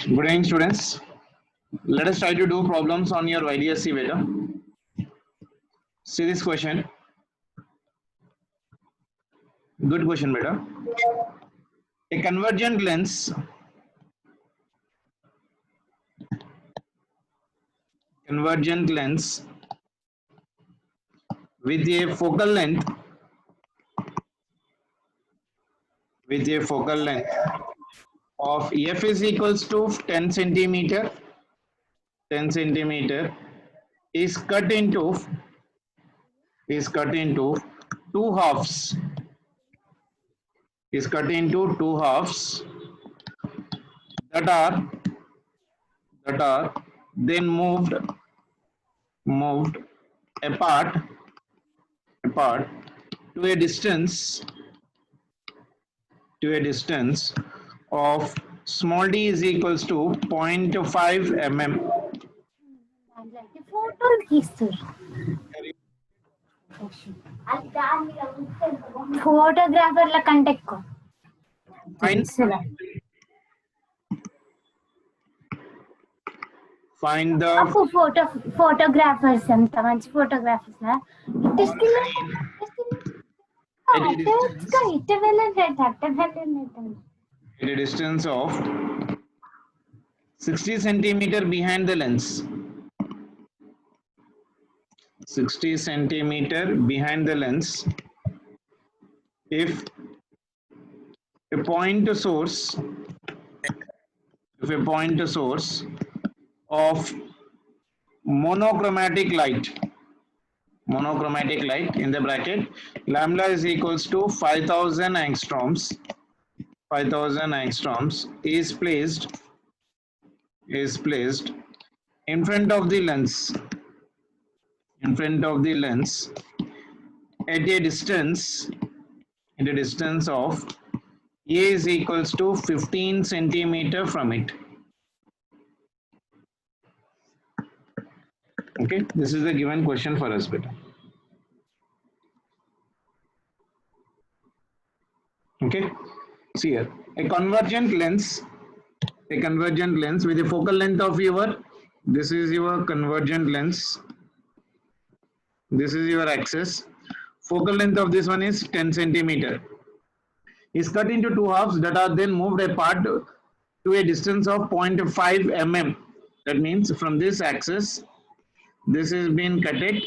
Good evening, students. Let us try to do problems on your YDSC beta. See this question. Good question, beta. A convergent lens with a focal length of f is equals to 10 centimeter is cut into two halves that are then moved apart to a distance of small d is equals to 0.5 mm. ఫోటోగ్రాఫర్ల కంటే ఎక్కువ Find the photographers ఎంత మంచి photographers at a distance of 60 centimeter behind the lens. 60 centimeter behind the lens. If a point source of monochromatic light in the bracket lambda is equals to 5000 angstroms is placed in front of the lens at a distance of a is equals to 15 centimeter from it. Okay, this is the given question for us, beta. Okay, see here, a convergent lens with a focal length of this is your convergent lens, this is your axis, focal length of this one is 10 centimeter, is cut into two halves that are then moved apart to a distance of 0.5 mm. That means from this axis this is being cut it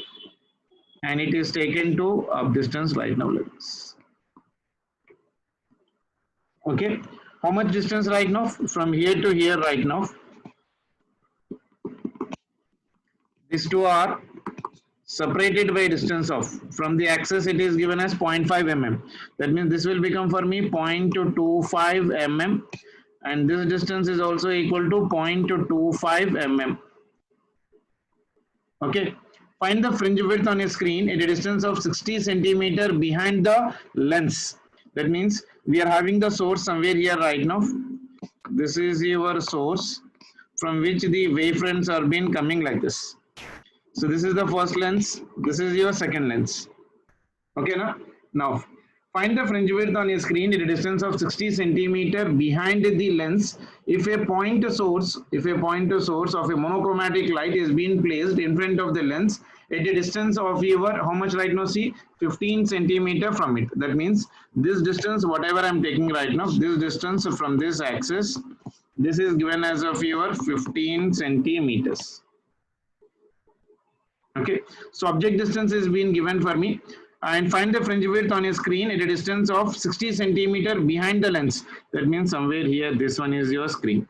and it is taken to a distance right now like this. Okay, how much distance right now? From here to here right now. These two are separated by distance of, from the axis it is given as 0.5 mm. That means this will become for me 0.25 mm and this distance is also equal to 0.25 mm. Okay, find the fringe width on a screen at a distance of 60 centimeter behind the lens. That means we are having the source somewhere here right now. This is your source from which the wavefronts are being coming like this. So this is the first lens, this is your second lens. Okay, now find the fringe width on a screen at a distance of 60 centimeter behind the lens if a point source of a monochromatic light is being placed in front of the lens at a distance of your, how much right now, see, 15 centimeter from it. That means this distance, whatever I'm taking right now, this distance from this axis, this is given as of your 15 centimeters. Okay, so object distance is being given for me, and find the fringe width on a screen at a distance of 60 centimeter behind the lens. That means somewhere here this one is your screen.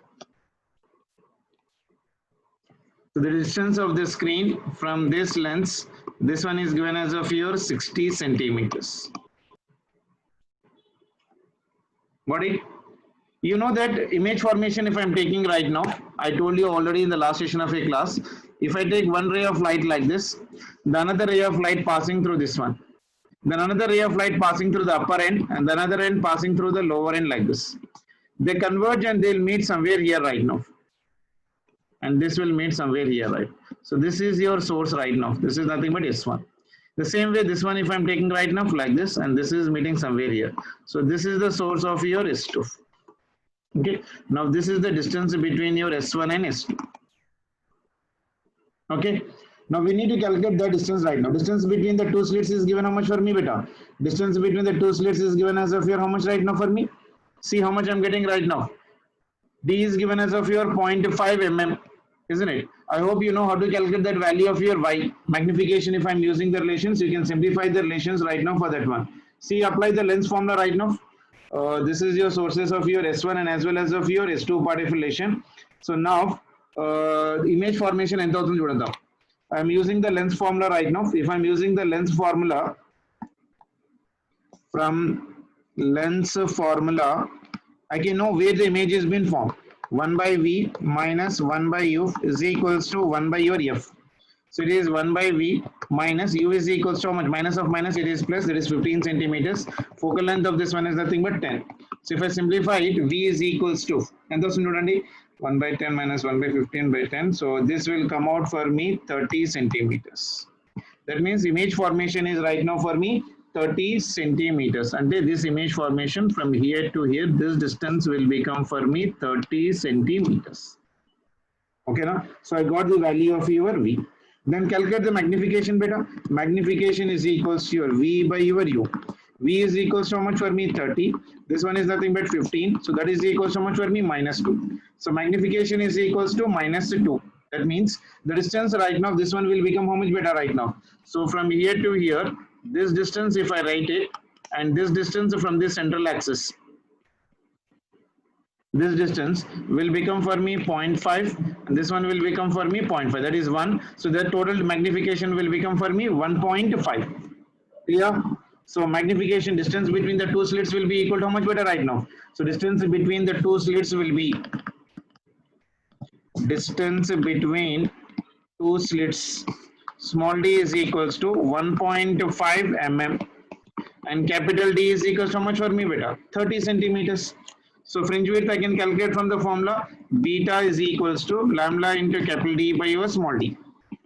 So the distance of the screen from this lens, this one is given as of your 60 centimeters. Got it? You know that image formation if I'm taking right now, I told you already in the last session of a class, if I take one ray of light like this, the another ray of light passing through this one, then another ray of light passing through the upper end and the another end passing through the lower end like this. They converge and they'll meet somewhere here right now. And this will meet somewhere here, right? So this is your source right now. This is nothing but S1. The same way this one if I'm taking right now like this and this is meeting somewhere here. So this is the source of your S2. Okay, now this is the distance between your S1 and S2. Okay, now we need to calculate the distance right now. Distance between the two slits is given how much for me, beta? Distance between the two slits is given as of here how much right now for me? See how much I'm getting right now. D is given as of your 0.5 mm, isn't it? I hope you know how to calculate that value of your y. Magnification, if I'm using the relations, you can simplify the relations right now for that one. See, apply the lens formula right now. This is your sources of your S1 and as well as of your S2 part of relation. So now, image formation ఎంత అవుతుంది చూడద్దాం. I'm using the lens formula right now. If I'm using the lens formula, from lens formula, I can know where the image has been formed. 1 by V minus 1 by U is equals to 1 by your F. So it is 1 by V minus U is equals to how much? Minus of minus, it is plus, that is 15 centimeters. Focal length of this one is nothing but 10. So if I simplify it, V is equals to, and those 1 by 10 minus 1 by 15 by 10. So this will come out for me 30 centimeters. That means image formation is right now for me 30 centimeters. And this image formation from here to here, this distance will become for me 30 centimeters. Okay, now? So I got the value of your V. Then calculate the magnification beta. Magnification is equals to your V by your U. V is equals to how much for me? 30. This one is nothing but 15. So that is equals to how much for me? Minus 2. So magnification is equals to minus 2. That means the distance right now, this one will become how much beta right now? So from here to here, this distance, if I write it, and this distance from this central axis, this distance will become for me 0.5, and this one will become for me 0.5. That is 1. So the total magnification will become for me 1.5. Clear? So magnification distance between the two slits will be equal to how much beta right now? So distance between the two slits will be distance between two slits, small d is equals to 1.5 mm and capital D is equals to how much for me beta? 30 centimeters. So fringe width I can calculate from the formula. Beta is equals to lambda into capital D by your small d.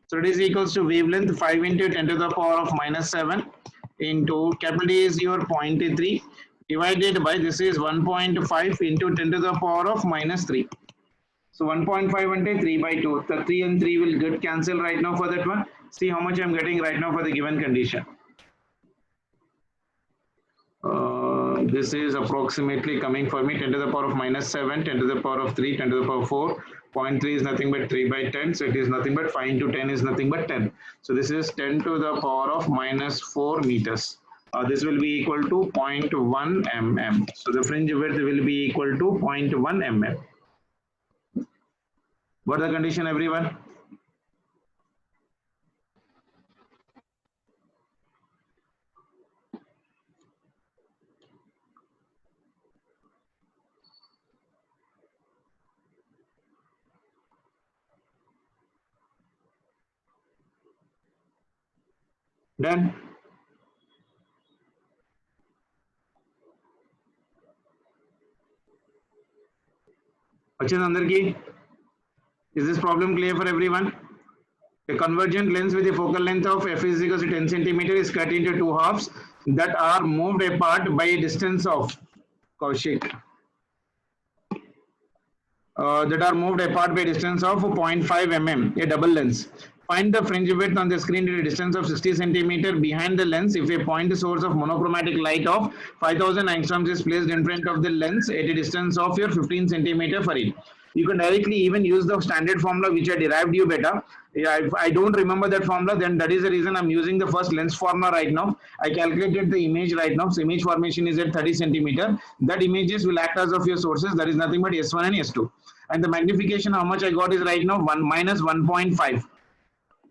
So it is equals to wavelength 5 into 10 to the power of minus 7 into capital D is your 0.3 divided by this is 1.5 into 10 to the power of minus 3. So 1.5 and 3 by 2. The 3 and 3 will get cancelled right now for that one. See how much I am getting right now for the given condition. This is approximately coming for me 10 to the power of minus 7, 10 to the power of 3, 10 to the power of 4. 0.3 is nothing but 3 by 10. So it is nothing but 5 into 10 is nothing but 10. So this is 10 to the power of minus 4 meters. This will be equal to 0.1 mm. So the fringe width will be equal to 0.1 mm. What the condition, everyone? Done. Is this problem clear for everyone? A convergent lens with a focal length of f is equal to 10 centimeter is cut into two halves that are moved apart by a distance of Kaushik. That are moved apart by a distance of 0.5 mm, a double lens. Find the fringe width on the screen at a distance of 60 centimeter behind the lens if a point source of monochromatic light of 5000 angstroms is placed in front of the lens at a distance of your 15 centimeter for it. You can directly even use the standard formula which I derived you better. Yeah, if I don't remember that formula, then that is the reason I'm using the first lens formula right now. I calculated the image right now. So image formation is at 30 centimeter. That images will act as of your sources. That is nothing but S1 and S2. And the magnification, how much I got is right now 1 minus 1.5.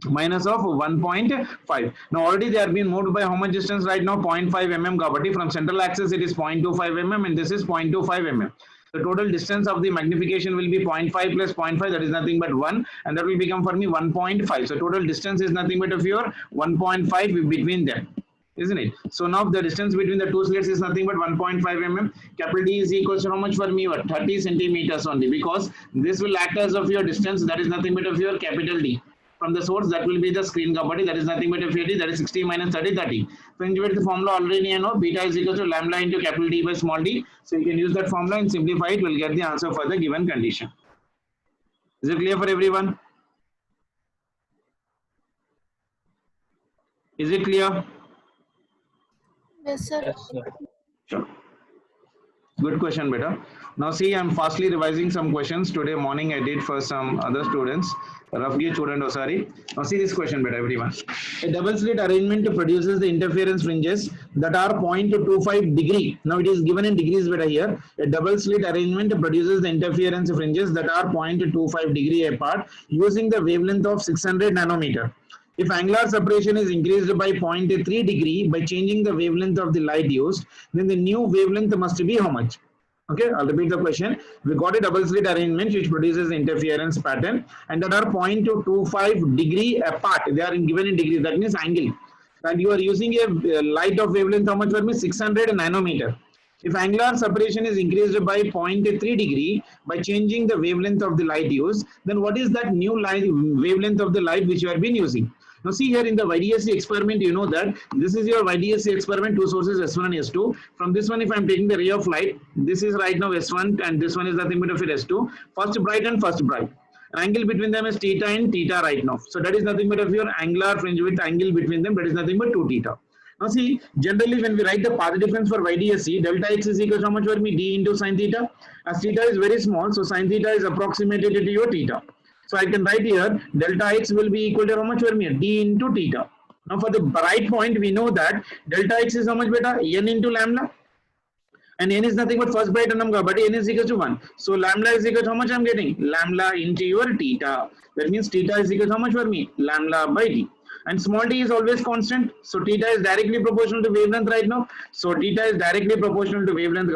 Minus of 1.5. Now already they are being moved by how much distance right now? 0.5 mm. Kabatti from central axis it is 0.25 mm and this is 0.25 mm. The total distance of the magnification will be 0.5 plus 0.5, that is nothing but 1, and that will become for me 1.5. So total distance is nothing but of your 1.5 between them, isn't it? So now the distance between the two slits is nothing but 1.5 mm. Capital D is equal to how much for me? 30 centimeters only, because this will act as of your distance, that is nothing but of your capital D. from the source, that will be the screen property, that is nothing but a 50, that is 60 minus 30, 30. Fringe width formula already you know, beta is equal to lambda into capital D by small d. So you can use that formula and simplify it, we'll get the answer for the given condition. Is it clear for everyone? Is it clear? Yes, sir. Yes, sir. Sure. Good question, beta. Now see, I'm fastly revising some questions. Today morning I did for some other students. Roughly student Osari. Now see this question, beta, everyone. A double slit arrangement produces the interference fringes that are 0.25 degree. Now it is given in degrees, beta, here. A double slit arrangement produces the interference fringes that are 0.25 degree apart using the wavelength of 600 nanometer. If angular separation is increased by 0.3 degree by changing the wavelength of the light used, then the new wavelength must be how much? Okay, I'll repeat the question. We got a double slit arrangement which produces interference pattern and that are 0.25 degree apart. They are given in degrees, that means angle. And you are using a light of wavelength how much for me? 600 nanometer. If angular separation is increased by 0.3 degree by changing the wavelength of the light used, then what is that new light wavelength of the light which you have been using? Now see here in the YDSC experiment, you know that this is your YDSC experiment, two sources S1 and S2. From this one, if I am taking the ray of light, this is right now S1 and this one is nothing but of it S2. First bright and first bright. Angle between them is theta and theta right now. So that is nothing but of your angular fringe width angle between them, that is nothing but 2 theta. Now see, generally when we write the path difference for YDSC, delta x is equal to how much for me? D into sine theta. As theta is very small, so sine theta is approximated to your theta. So I can write here delta x will be equal to how much for me? D into theta. Now for the bright point, we know that delta x is how much beta? N into lambda. And n is nothing but first bright number, but n is equal to 1. So lambda is equal to how much I'm getting? Lambda into your theta. That means theta is equal to how much for me? Lambda by d. And small d is always constant. So theta is directly proportional to wavelength right now. So theta is directly proportional to wavelength.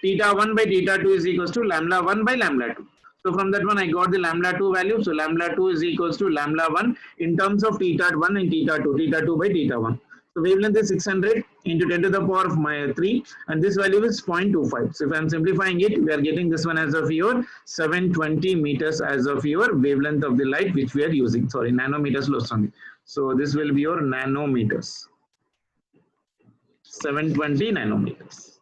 Theta 1 by theta 2 is equals to lambda 1 by lambda 2. So from that one I got the lambda 2 value. So lambda 2 is equals to lambda 1 in terms of theta 1 and theta 2 by theta 1. So wavelength is 600 into 10 to the power of 3 and this value is 0.25. So if I am simplifying it, we are getting this one as of your 720 meters as of your wavelength of the light which we are using. Sorry, nanometers lost on it. So this will be your nanometers. 720 nanometers.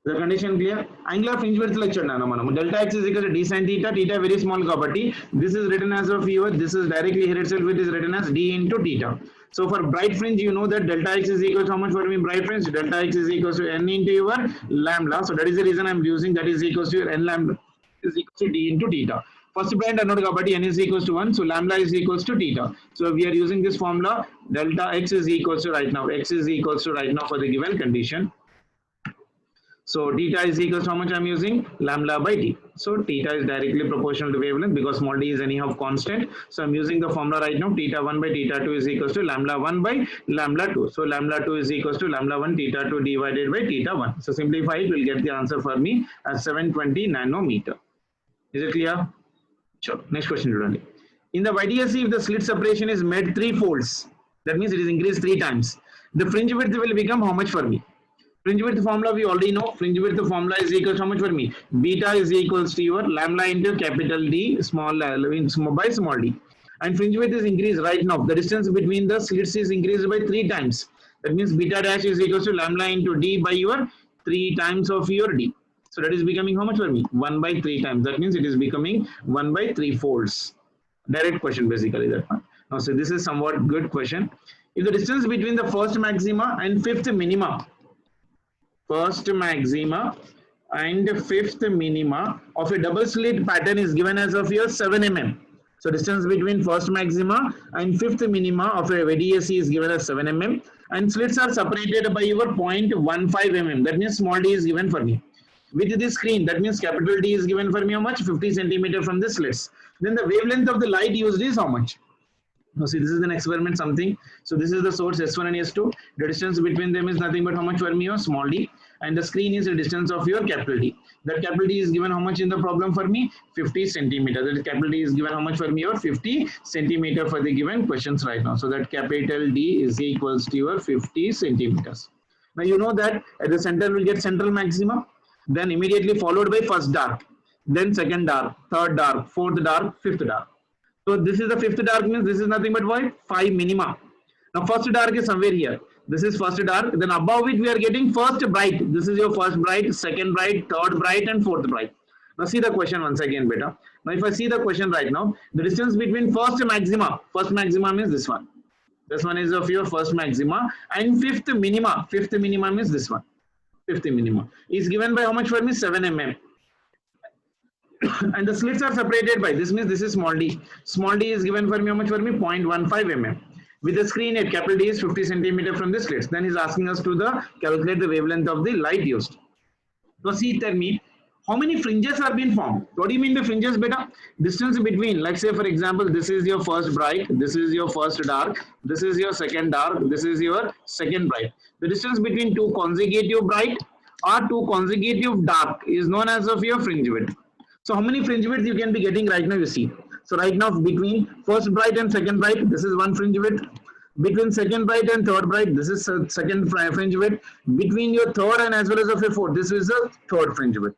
The condition clear? Angular fringe width lecture nano. Delta x is equal to d sin theta. Theta very small property. This is written as of your. This is directly here itself. It is written as d into theta. So for bright fringe, you know that delta x is equal to how much for me bright fringe? Delta x is equal to n into your lambda. So that is the reason I am using that is equal to your n lambda is equal to d into theta. First bright unknown property n is equals to 1. So lambda is equals to theta. So we are using this formula. Delta x is equals to right now. X is equals to right now for the given condition. So theta is equals to how much I'm using? Lambda by d. So theta is directly proportional to wavelength because small d is anyhow constant. So I'm using the formula right now. Theta 1 by theta 2 is equals to lambda 1 by lambda 2. So lambda 2 is equals to lambda 1 theta 2 divided by theta 1. So simplify it, we'll get the answer for me as 720 nanometer. Is it clear? Sure. Next question, Rudani. In the YDSC, if the slit separation is made 3 folds, that means it is increased 3 times. The fringe width will become how much for me? Fringe width formula we already know. Fringe width formula is equal to how much for me? Beta is equals to your lambda into capital D small by small d. And fringe width is increased right now. The distance between the slits is increased by 3 times. That means beta dash is equals to lambda into d by your 3 times of your d. So that is becoming how much for me? 1 by 3 times. That means it is becoming 1 by 3 folds. Direct question basically that one. Now so this is somewhat good question. If the distance between the first maxima and fifth minima and fifth minima of a double slit pattern is given as of your 7 mm. So distance between first maxima and fifth minima of a YDSC is given as 7 mm and slits are separated by your 0.15 mm. That means small d is given for me. With this screen, that means capital D is given for me how much? 50 centimeter from the slits. Then the wavelength of the light used is how much? Now see, this is an experiment something. So this is the source S1 and S2. The distance between them is nothing but how much for me? Or small d. And the screen is the distance of your capital D. That capital D is given how much in the problem for me? 50 centimeter. That capital D is given how much for me? Or 50 centimeter for the given questions right now. So that capital D is equals to your 50 centimeters. Now you know that at the center will get central maxima. Then immediately followed by first dark. Then second dark, third dark, fourth dark, fifth dark. So this is the fifth dark, means this is nothing but what? 5 minima. Now first dark is somewhere here. This is first dark. Then above it we are getting first bright. This is your first bright, second bright, third bright, and fourth bright. Now see the question once again, beta. Now if I see the question right now, the distance between first maxima means this one. This one is of your first maxima, and fifth minima means this one. Fifth minima is given by how much for me? 7 mm. And the slits are separated by, this means this is small d. Small d is given for me how much for me? 0.15 mm. With the screen at capital D is 50 centimeter from the slits. Then he's asking us to calculate the wavelength of the light used. So see, tell me, how many fringes are being formed? What do you mean by fringes, beta? Distance between, like say for example, this is your first bright, this is your first dark, this is your second dark, this is your second bright. The distance between two consecutive bright or two consecutive dark is known as of your fringe width. So how many fringe width you can be getting right now, you see. So right now between first bright and second bright, this is one fringe width. Between second bright and third bright, this is second fringe width. Between your third and as well as of your fourth, this is the third fringe width.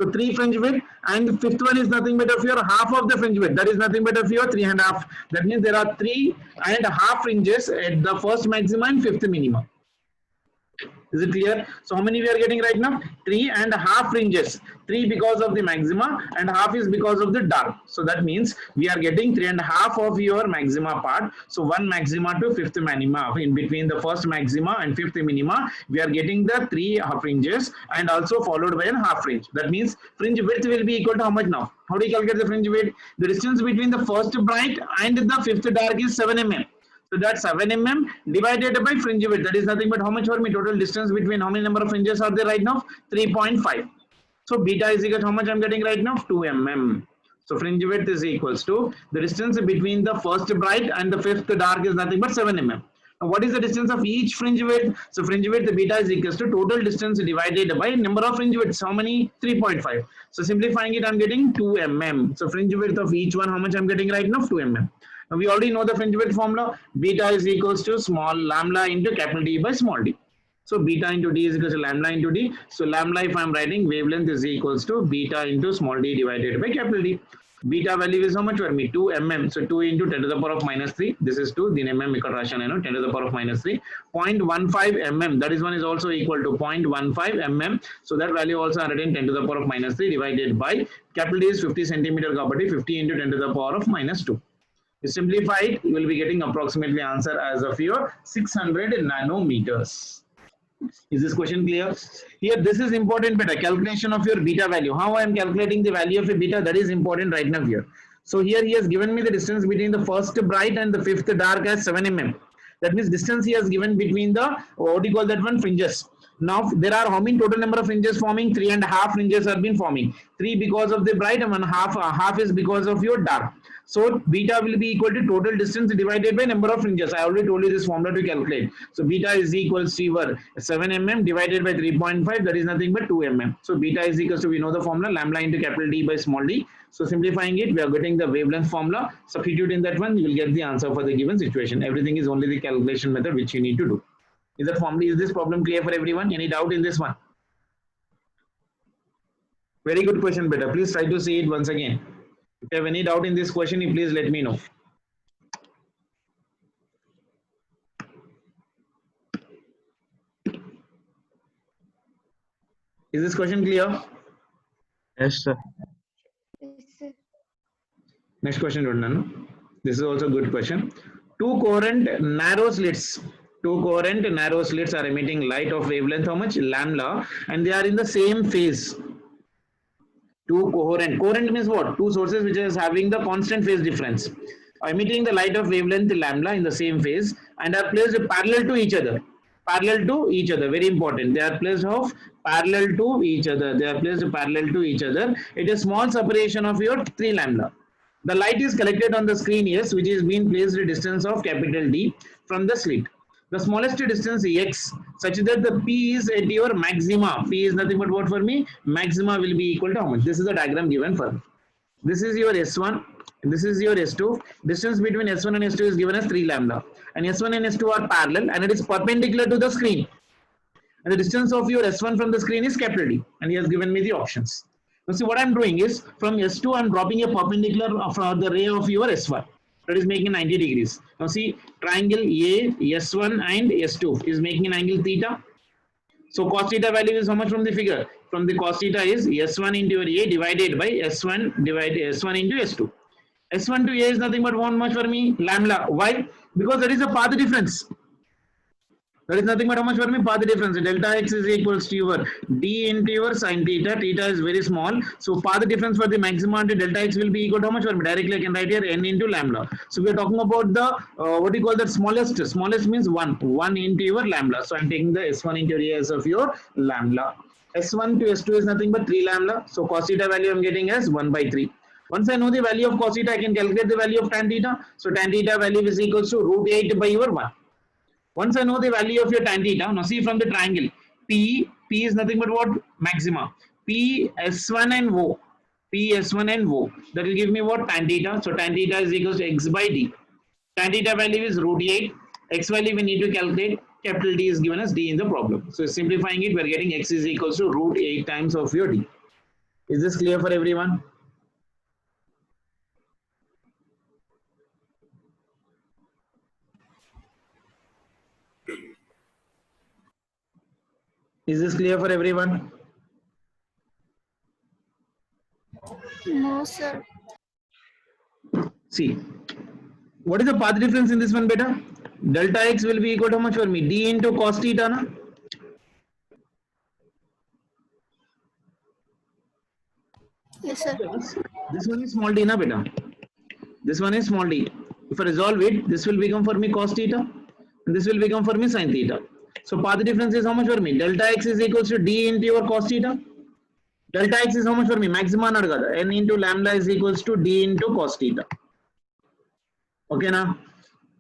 So 3 fringe width, and the fifth one is nothing but of your half of the fringe width. That is nothing but of your 3.5. That means there are 3.5 fringes at the first maxima and fifth minima. Is it clear? So how many we are getting right now? 3.5 fringes. 3 because of the maxima and half is because of the dark. So that means we are getting 3.5 of your maxima part. So 1 maxima to fifth minima. In between the first maxima and fifth minima, we are getting the 3 fringes and also followed by a half fringe. That means fringe width will be equal to how much now? How do you calculate the fringe width? The distance between the first bright and the fifth dark is 7 mm. So that's 7 mm divided by fringe width. That is nothing but how much for me? Total distance between how many number of fringes are there right now? 3.5. So beta is equal to how much I'm getting right now? 2 mm. So fringe width is equals to the distance between the first bright and the fifth dark is nothing but 7 mm. Now what is the distance of each fringe width? So fringe width beta is equals to total distance divided by number of fringe widths. How many? 3.5. So simplifying it, I'm getting 2 mm. So fringe width of each one, how much I'm getting right now? 2 mm. Now we already know the fringe width formula. Beta is equals to small lambda into capital D by small d. So beta into d is equals to lambda into d. So lambda, if I'm writing, wavelength is equals to beta into small d divided by capital D. Beta value is how much for me? 2 mm. So 2 into 10 to the power of minus 3. This is 2. Then mm equal to 10 to the power of minus 3. 0.15 mm. That is one is also equal to 0.15 mm. So that value also 110 to the power of minus 3 divided by capital D is 50 centimeter. 50 into 10 to the power of minus 2. You simplify it, you will be getting approximately answer as of your 600 nanometers. Is this question clear? Here, this is important beta, calculation of your beta value. How I am calculating the value of a beta, that is important right now here. So here he has given me the distance between the first bright and the fifth dark as 7 mm. That means distance he has given between the, what do you call that one, fringes. Now there are how many total number of fringes forming? 3.5 fringes have been forming. 3 because of the bright and half is because of your dark. So beta will be equal to total distance divided by number of fringes. I already told you this formula to calculate. So beta is equals to your 7 mm divided by 3.5, that is nothing but 2 mm. So beta is equals to, we know the formula, lambda into capital D by small d. So simplifying it, we are getting the wavelength formula. Substitute in that one, you will get the answer for the given situation. Everything is only the calculation method which you need to do. Is that formula, is this problem clear for everyone? Any doubt in this one? Very good question, beta. Please try to see it once again. If you have any doubt in this question, please let me know. Is this question clear? Yes, sir. Yes, sir. Next question, Rodnan. This is also a good question. Two coherent narrow slits are emitting light of wavelength how much? Lambda, and they are in the same phase. Two coherent means what? Two sources which is having the constant phase difference are emitting the light of wavelength lambda in the same phase and are placed parallel to each other. Very important. They are placed parallel to each other. It is small separation of your 3 lambda. The light is collected on the screen, yes, which is being placed at a distance of capital D from the slit. The smallest distance x such that the P is at your maxima. P is nothing but what for me? Maxima will be equal to how much? This is the diagram given for me. This is your S1. This is your S2. Distance between S1 and S2 is given as 3 lambda. And S1 and S2 are parallel and it is perpendicular to the screen. And the distance of your S1 from the screen is capital D. And he has given me the options. Now see what I'm doing is from S2 I'm dropping a perpendicular of the ray of your S1. That is making 90 degrees. Now see triangle A, S1 and S2 is making an angle theta. So cos theta value is how much from the figure? From the cos theta is S1 into your A divided by S1 divided S1 into S2. S1 to A is nothing but one much for me, lambda. Why? Because that is a path difference. That is nothing but how much for me? Path difference. Delta x is equals to your d into your sine theta. Theta is very small. So path difference for the maxima into delta x will be equal to how much for me? Directly I can write here n into lambda. So we are talking about the what do you call that smallest? Smallest means 1. 1 into your lambda. So I am taking the S1 into A as of your lambda. S1 to S2 is nothing but 3 lambda. So cos theta value I am getting as 1 by 3. Once I know the value of cos theta, I can calculate the value of tan theta. So tan theta value is equals to root 8 by your 1. Once I know the value of your tan theta, now see from the triangle, P is nothing but what? Maxima. P, S1 and O. P, S1 and O. That will give me what? Tan theta. So tan theta is equals to x by d. Tan theta value is root 8. X value we need to calculate. Capital D is given as d in the problem. So simplifying it, we are getting x is equals to root 8 times of your d. Is this clear for everyone? Is this clear for everyone? No, sir. See, what is the path difference in this one, beta? Delta x will be equal to how much for me? D into cos theta, na? Yes, sir. This one is small d, na, beta? This one is small d. If I resolve it, this will become for me cos theta, and this will become for me sin theta. So path difference is how much for me? Delta x is equals to d into your cos theta. Delta x is how much for me? Maxima not gada. N into lambda is equals to d into cos theta. Okay, now.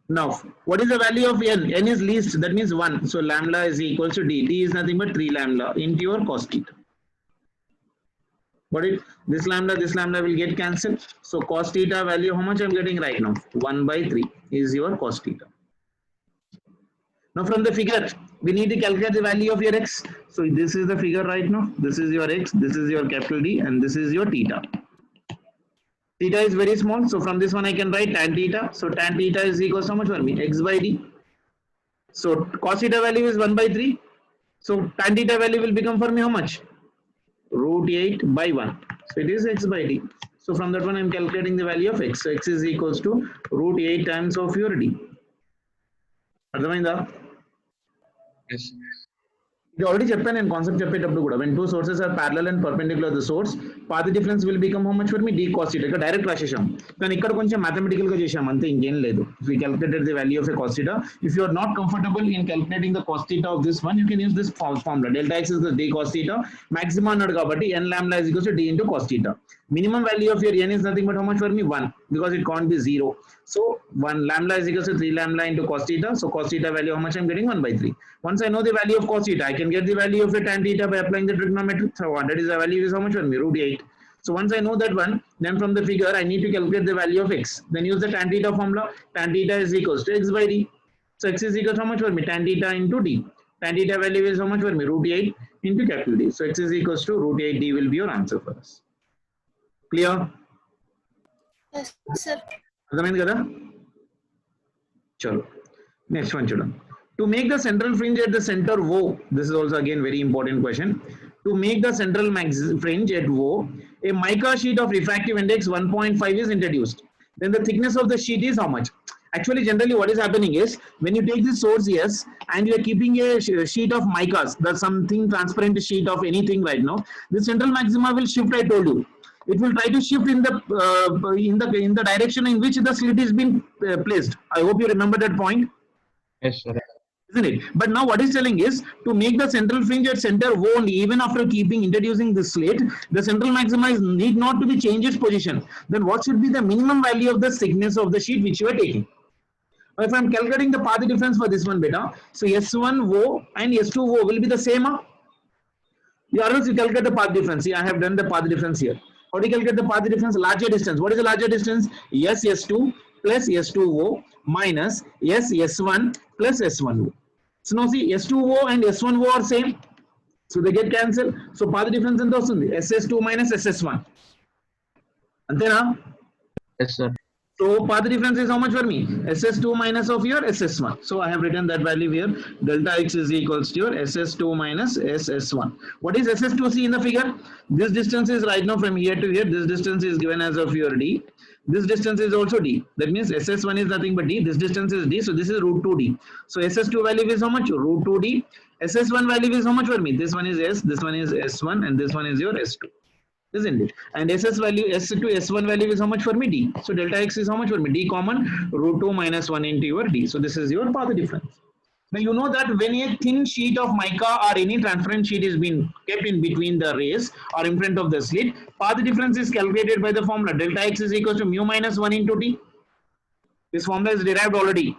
Now, what is the value of n? N is least, that means 1. So lambda is equals to d. D is nothing but 3 lambda into your cos theta. But this lambda will get cancelled. So cos theta value, how much I am getting right now? 1 by 3 is your cos theta. Now from the figure, we need to calculate the value of your x. So this is the figure right now. This is your x, this is your capital D, and this is your theta. Theta is very small. So from this one I can write tan theta. So tan theta is equal to how much for me? X by d. So cos theta value is 1 by 3. So tan theta value will become for me how much? Root 8 by 1. So it is x by d. So from that one I am calculating the value of x. So x is equals to root 8 times of your d. అర్థమైందా? Yes. ఇది already చెప్పాను నేను concept చెప్పేటప్పుడు కూడా when two sources are parallel and perpendicular the source path difference will become how much for me d cos theta. ఇక్కడ direct రాసేసాం కానీ ఇక్కడ కొంచెం మ్యాథమెటికల్ గా చేసాం అంతే, ఇంకేం లేదు. We calculated the value of a cos theta. If you are not comfortable in calculating the cos theta of this one, you can use this formula. Delta x is the d cos theta. Maximum అన్నాడు కాబట్టి n lambda is equals to d into cos theta. Minimum value of your n is nothing but how much for me? 1, because it can't be 0. So 1 lambda is equals to 3 lambda into cos theta. So cos theta value how much I'm getting? 1 by 3. Once I know the value of cos theta, I can get the value of a tan theta by applying the trigonometric theorem. That is the value is how much for me? Root 8. So once I know that one, then from the figure I need to calculate the value of x. Then use the tan theta formula. Tan theta is equals to x by d. So x is equals to how much for me? Tan theta into d. Tan theta value is how much for me? Root 8 into capital D. So x is equals to root 8 d will be your answer for us. Clear? Yes, sir. అర్థమైంది కదా? చలో next one చూడండి. To make the central fringe at the center O, this is also again very important question. To make the central fringe at O, a mica sheet of refractive index 1.5 is introduced. Then the thickness of the sheet is how much? Actually, generally what is happening is when you take this source yes and you are keeping a sheet of micas, that's something transparent sheet of anything right now, the central maxima will shift. I told you it will try to shift in the direction in which the slit is being placed. I hope you remember that point. Yes, sir. Isn't it? But now what is telling is to make the central fringe at center O only, even after introducing the slit, the central maxima need not to be change its position. Then what should be the minimum value of the thickness of the sheet which you are taking? Now if I am calculating the path difference for this one beta, so S1O and S2O will be the same. You always calculate the path difference. See, I have done the path difference here. How do you calculate the path difference? Larger distance. What is the larger distance? S2 plus S2O minus S1 plus S1O. So now see S2O and S1O are same. So they get cancelled. So path difference ఎంత వస్తుంది? SS2 minus SS1. అంతేనా? Yes, sir. So path difference is how much for me? SS2 minus of your SS1. So I have written that value here. Delta x is equals to your SS2 minus SS1. What is SS2? See in the figure. This distance is right now from here to here. This distance is given as of your D. This distance is also D. That means SS1 is nothing but D. This distance is D. So this is root 2D. So SS2 value is how much? Root 2D. SS1 value is how much for me? This one is S. This one is S1. And this one is your S2. Isn't it? And SS value, S2 S1 value is how much for me? D. So delta x is how much for me? D common root 2 minus 1 into your D. So this is your path difference. Now you know that when a thin sheet of mica or any transparent sheet is being kept in between the rays or in front of the slit, path difference is calculated by the formula delta x is equal to mu minus 1 into D. This formula is derived already.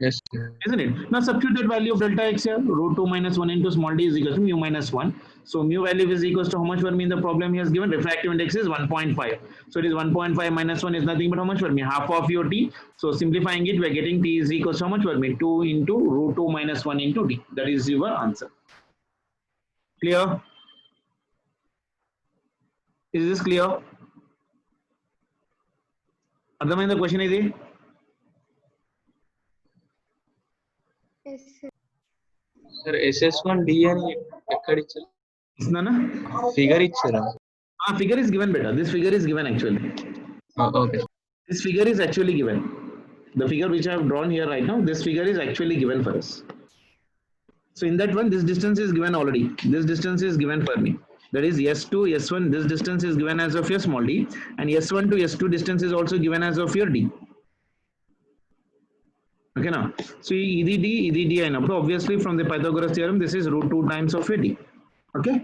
Yes, sir. Isn't it? Now substitute that value of delta x here. Root 2 minus 1 into small d is equal to mu minus 1. So mu value is equals to how much for me in the problem he has given? Refractive index is 1.5. So it is 1.5 minus 1 is nothing but how much for me? Half of your t. So simplifying it, we are getting t is equals to how much for me? 2 into root 2 minus 1 into d. That is your answer. Clear? Is this clear? అర్థమైందా question ఇది? Sir, SS1 D అని ఎక్కడ ఇచ్చారు? ఇస్తున్నానా? Figure ఇచ్చారా? Figure is given better. This figure is given actually. Okay. This figure is actually given. The figure which I have drawn here right now, this figure is actually given for us. So in that one, this distance is given already. This distance is given for me. That is S2, S1, this distance is given as of your small d. And S1 to S2 distance is also given as of your d. Okay now. So idi d అయినప్పుడు obviously from the Pythagoras theorem, this is root 2 times of your d. Okay.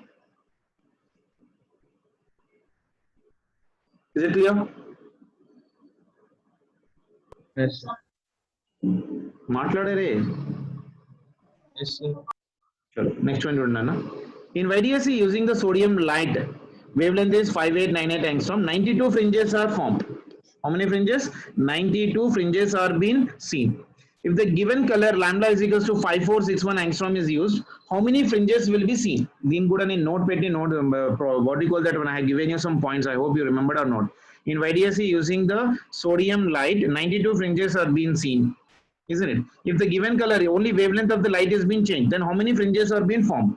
Is it clear? Yes, sir. మాట్లాడరే. Yes, sir. Sure. Next one చూడండి. In YDSC using the sodium light, wavelength is 5898 angstrom. 92 fringes are formed. How many fringes? 92 fringes are being seen. If the given color lambda is equals to 5461 angstrom is used, how many fringes will be seen? Then good and note petty note. What do you call that? When I have given you some points, I hope you remembered or not. In YDSC using the sodium light, 92 fringes are being seen. Isn't it? If the given color only wavelength of the light is being changed, then how many fringes are being formed?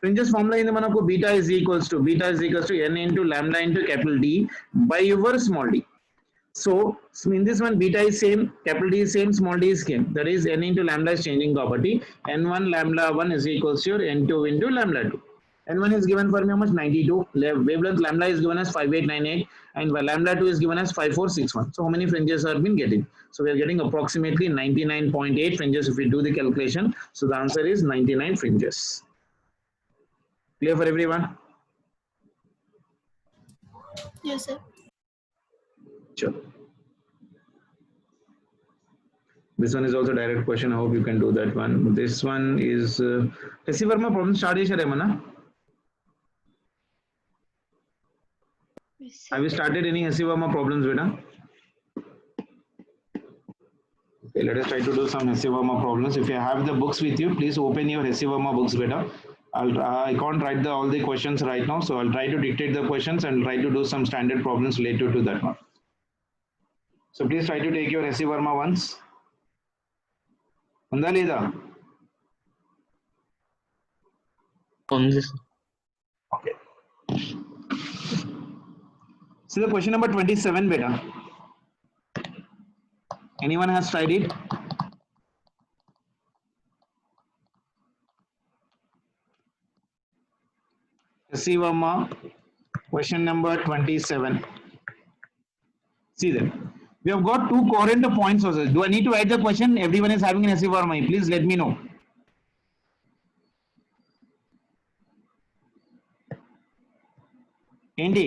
Fringes formula in the manako beta is equals to n into lambda into capital D by your small d. So in this one beta is same, capital D is same, small d is same. That is n into lambda is changing property. N1 lambda 1 is equals to n2 into lambda 2. N1 is given for me how much? 92. Wavelength lambda is given as 5898 and lambda 2 is given as 5461. So how many fringes are been getting? So we are getting approximately 99.8 fringes if we do the calculation. So the answer is 99 fringes. Clear for everyone? Yes, sir. Sure. This one is also direct question. I hope you can do that one. This one is Hesi Verma problem start chesare mana? Yes, sir. Have you started any Hesi Verma problems, beta? Okay, let us try to do some Hesi Verma problems. If you have the books with you, please open your Hesi Verma books, beta. I can't write all the questions right now, so I'll try to dictate the questions and try to do some standard problems related to that one. So please try to take your Hesi Verma once. Unda leda? ఉంది, sir. Okay. So the question number 27, beta. Anyone has tried it? Hesi Verma, question number 27. See them. We have got two coherent points also. Do I need to write the question? Everyone is having an Hesi Verma. Please let me know. ఏంటి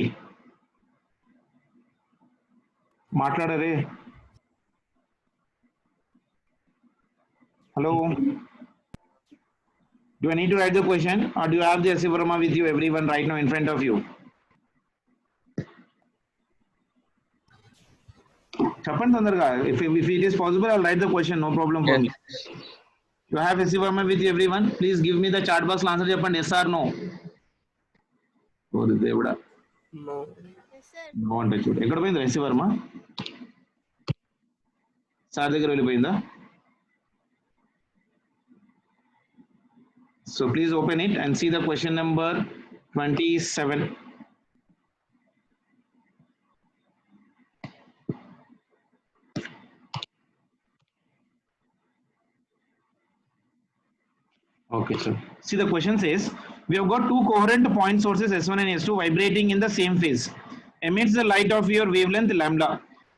మాట్లాడరే? Hello. Do I need to write the question or do you have the Hesi Verma with you, everyone right now in front of you? చెప్పండి తొందరగా. If it is possible, I'll write the question. No problem for me. You have SC Verma with you, everyone? Please give me the chat box answer. Japan yes or no? Oh, Devada. No. Yes, sir. No అంటే చూడు ఎక్కడ పోయింది SC Verma? Sir దగ్గర వెళ్ళిపోయిందా? So please open it and see the question number 27. Okay, sir. See, the question says we have got two coherent point sources S1 and S2 vibrating in the same phase, emits the light of your wavelength lambda.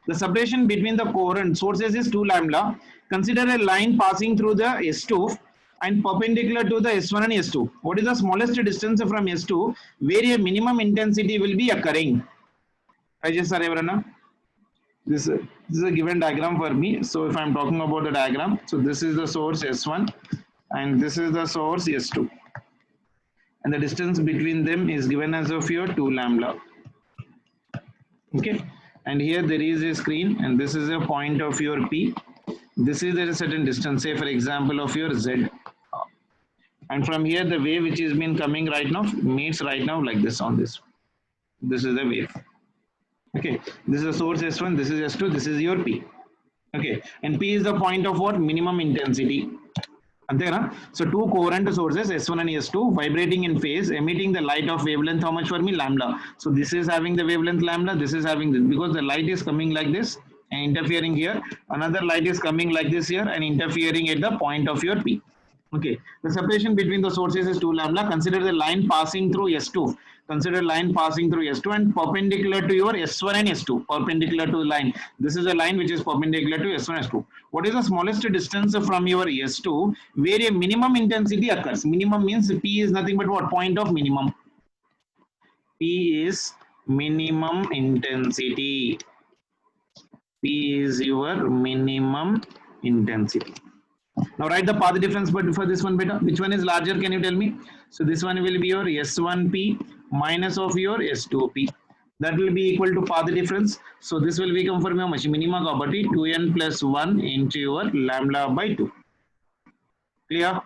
The separation between the coherent sources is 2 lambda. Consider a line passing through the S2 and perpendicular to the S1 and S2. What is the smallest distance from S2 where a minimum intensity will be occurring? Rajesh sir, everyone? This is a given diagram for me. So if I'm talking about the diagram, so this is the source S1 and this is the source S2. And the distance between them is given as of your 2 lambda. Okay. And here there is a screen and this is a point of your P. This is at a certain distance, say for example of your Z. And from here the wave which is been coming right now meets right now like this on this. This is the wave. Okay, this is the source S1, this is S2, this is your P. Okay, and P is the point of what? Minimum intensity. Antena? So two coherent sources S1 and S2 vibrating in phase, emitting the light of wavelength. How much for me? Lambda. So this is having the wavelength lambda, this is having this, because the light is coming like this and interfering here. Another light is coming like this here and interfering at the point of your P. Okay, the separation between the sources is 2 lambda. Consider the line passing through S2. Consider line passing through S2 and perpendicular to your S1 and S2. Perpendicular to the line. This is a line which is perpendicular to S1 and S2. What is the smallest distance from your S2 where a minimum intensity occurs? Minimum means P is nothing but what? Point of minimum. P is minimum intensity. P is your minimum intensity. Now write the path difference but for this one beta. Which one is larger? Can you tell me? So this one will be your S1P minus of your S2P. That will be equal to path difference. So this will become for me how much? Minimum kabatti 2n plus 1 into your lambda by 2. Clear?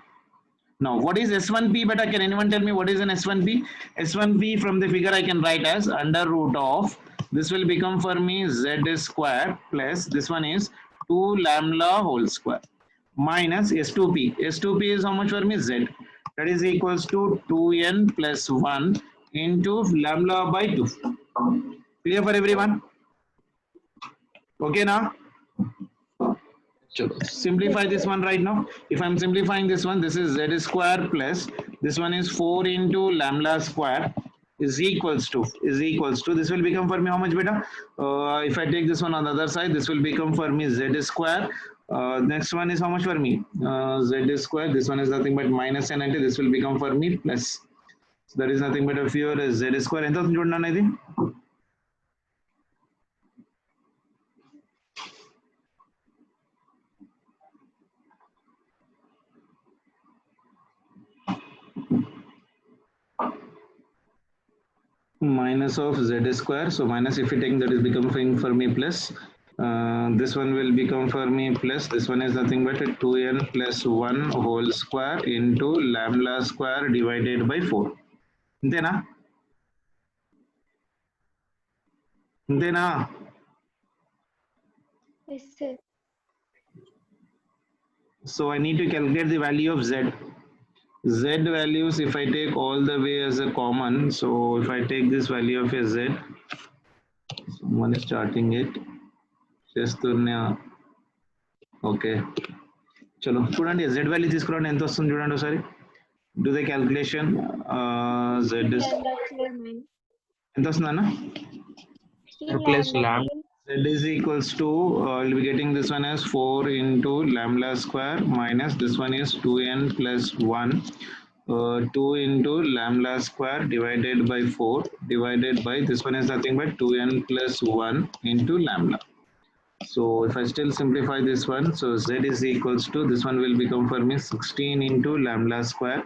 Now what is S1P beta? Can anyone tell me what is an S1P? S1P from the figure I can write as under root of, this will become for me Z square plus this one is 2 lambda whole square. Minus S2P. S2P is how much for me? Z. That is equals to 2n plus 1 into lambda by 2. Clear for everyone? Okay now? Simplify this one right now. If I'm simplifying this one, this is Z square plus this one is 4 into lambda square is equals to this will become for me how much beta? If I take this one on the other side, this will become for me Z square. Next one is how much for me? Z square. This one is nothing but minus n and this will become for me plus. So that is nothing but of your Z square. ఎంత అవుతుంది చూడండి ఇది? Minus of Z square. So minus if you take that is becoming for me plus. This one will become for me plus, this one is nothing but 2n plus 1 whole square into lambda square divided by 4. Antena? Antena? Yes, sir. So I need to calculate the value of Z. Z values if I take all the way as a common. So if I take this value of a Z, someone is charting it. చేస్తున్నా okay చలో చూడండి Z value తీసుకురండి ఎంత వస్తుంది చూడండి ఒకసారి do the calculation Z ఎంత వస్తుంది అన్న Plus lambda. Z is equals to I'll be getting this one as 4 into lambda square minus this one is 2n plus 1 2 into lambda square divided by 4 divided by this one is nothing but 2n plus 1 into lambda. So if I still simplify this one, so Z is equals to this one will become for me 16 into lambda square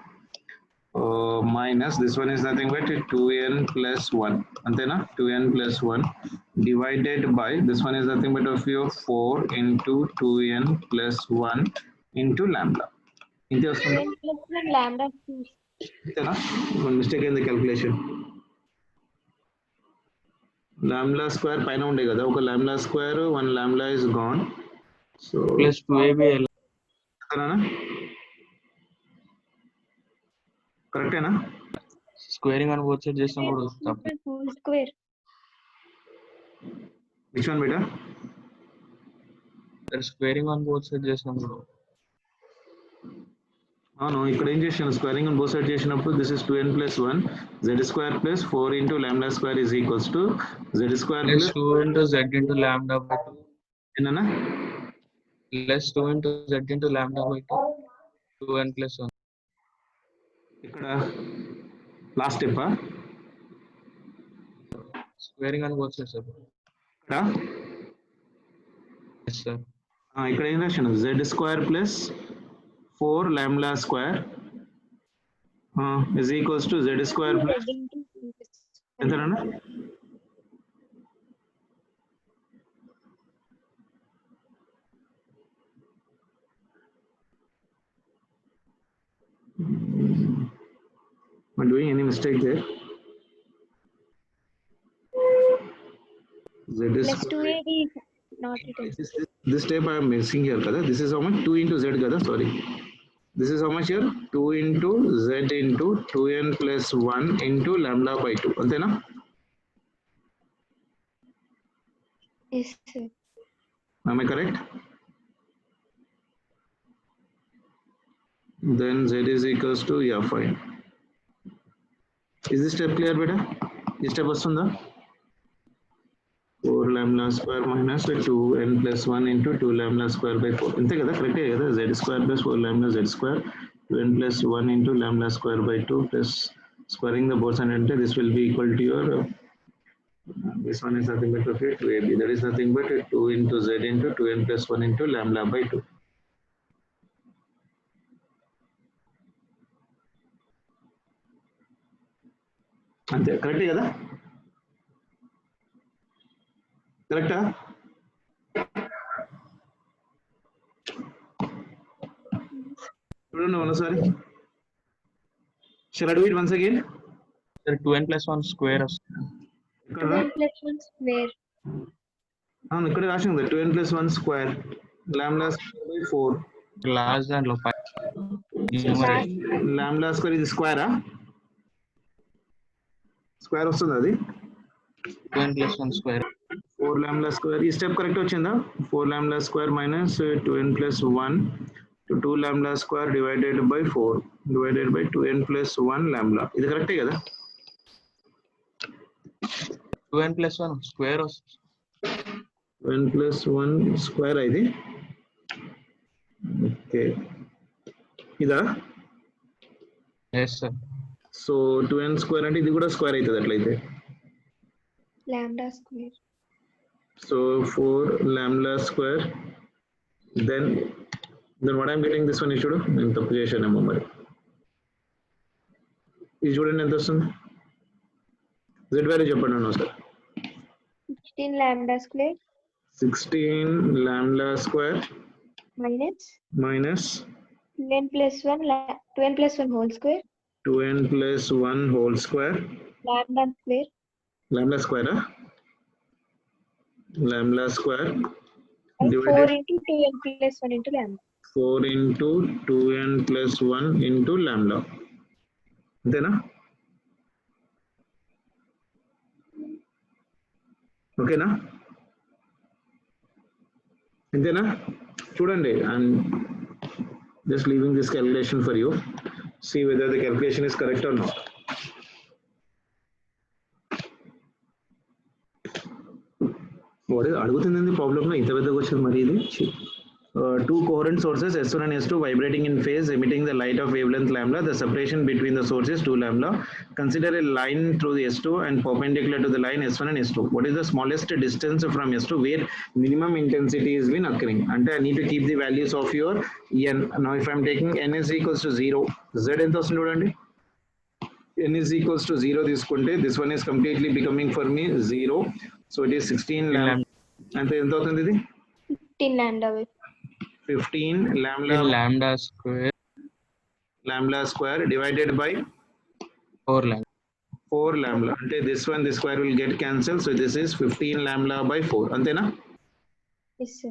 minus this one is nothing but 2n plus 1. Antena 2n plus 1 divided by this one is nothing but of your 4 into 2n plus 1 into lambda. ఇంతే వస్తుంది lambda ఇంతేనా mistake అయింది calculation lambda square పైన ఉండే కదా ఒక lambda square 1 lambda is gone so plus 2ab కరెక్టేనా squaring అని both side చేసినప్పుడు తప్పు whole square. Which one beta sir squaring అని both side చేసినప్పుడు అవును ఇక్కడ ఏం చేశాను స్క్వేరింగ్ అండ్ బోత్ సైడ్ చేసినప్పుడు this is 2n plus 1 z square plus 4 into lambda square is equals to z square plus plus 2 into z into lambda by 2 ఎన్ననా plus 2 into z into lambda by 2 2n plus 1 ఇక్కడ last step squaring అని both side sir ఇక్కడ yes sir ఇక్కడ ఏం రాశాను z square plus 4 lambda square is equals to z square plus ఎంతనా Am I doing any mistake there? Z is Plus 2ab is not written. this step I am missing here kada. This is how much 2 into z kada. Sorry. This is how much here 2 into z into 2n plus 1 into lambda by 2. Antena? Yes, sir. Am I correct? Then z is equals to yeah fine. Is this step clear beta? This step vastunda 4 lambda square minus 2n plus 1 into 2 lambda square by 4 ante kada correct kada z square plus 4 lambda z square 2n plus 1 into lambda square by 2 plus squaring the both sides ante this will be equal to your this one is nothing but 2ab that is nothing but 2 into z into 2n plus 1 into lambda by 2 అంతే కరెక్టే కదా కరెక్టా చూడండి ఒకసారి shall I do it once again sir 2n plus 1 square ఇక్కడ 2n plus 1 square. అవును ఇక్కడ రాసింది 2n plus 1 square lambda square by 4 last దాంట్లో lambda square ఇది స్క్వేరా స్క్వేర్ వస్తుంది అది 2n plus 1 square 4 lambda square ఈ స్టెప్ కరెక్ట్ వచ్చిందా 4 lambda square minus 2n plus 1 to 2 lambda square divided by 4 divided by 2n plus 1 lambda ఇది కరెక్టే కదా 2n plus 1 square 2n plus 1 square ఇది okay ఇదా yes sir so 2n square అంటే ఇది కూడా స్క్వేర్ అవుతుంది అట్లయితే Lambda square. so 4 lambda square then what I'm getting this one is చూడు నేను తప్పు చేశానేమో మరి ఇది చూడండి ఎంత వస్తుంది z వాల్యూ చెప్పండి అన్న sir 16 lambda square 16 lambda square minus minus 2n plus 1 2n plus 1 whole square 2n plus 1 whole square lambda square lambda square lambda square and divided 4 into 2n plus 1 into lambda. 4 into 2n plus 1 into lambda అంతేనా ఓకేనా అంతేనా చూడండి I'm just leaving this calculation for you see whether the calculation is correct or not what is అడుగుతుంది problem లో ఇంత పెద్దగా వచ్చింది మరి ఇది two coherent sources S1 and S2 vibrating in phase emitting the light of wavelength lambda the separation between the sources 2 lambda consider a line through the S2 and perpendicular to the line S1 and S2 what is the smallest distance from S2 where minimum intensity is been occurring and I need to keep the values of your n now if I am taking n is equals to 0 z ఎంత వస్తుంది చూడండి n is equals to 0 తీసుకుంటే this one is completely becoming for me 0 so it is 16 lambda అంటే ఎంత అవుతుంది ఇది 15 lambda with 15 lambda lambda square lambda square divided by 4 lambda. 4 lambda. Okay, this one, this square will get cancelled. So this is 15 lambda by 4. Antena? Yes, sir.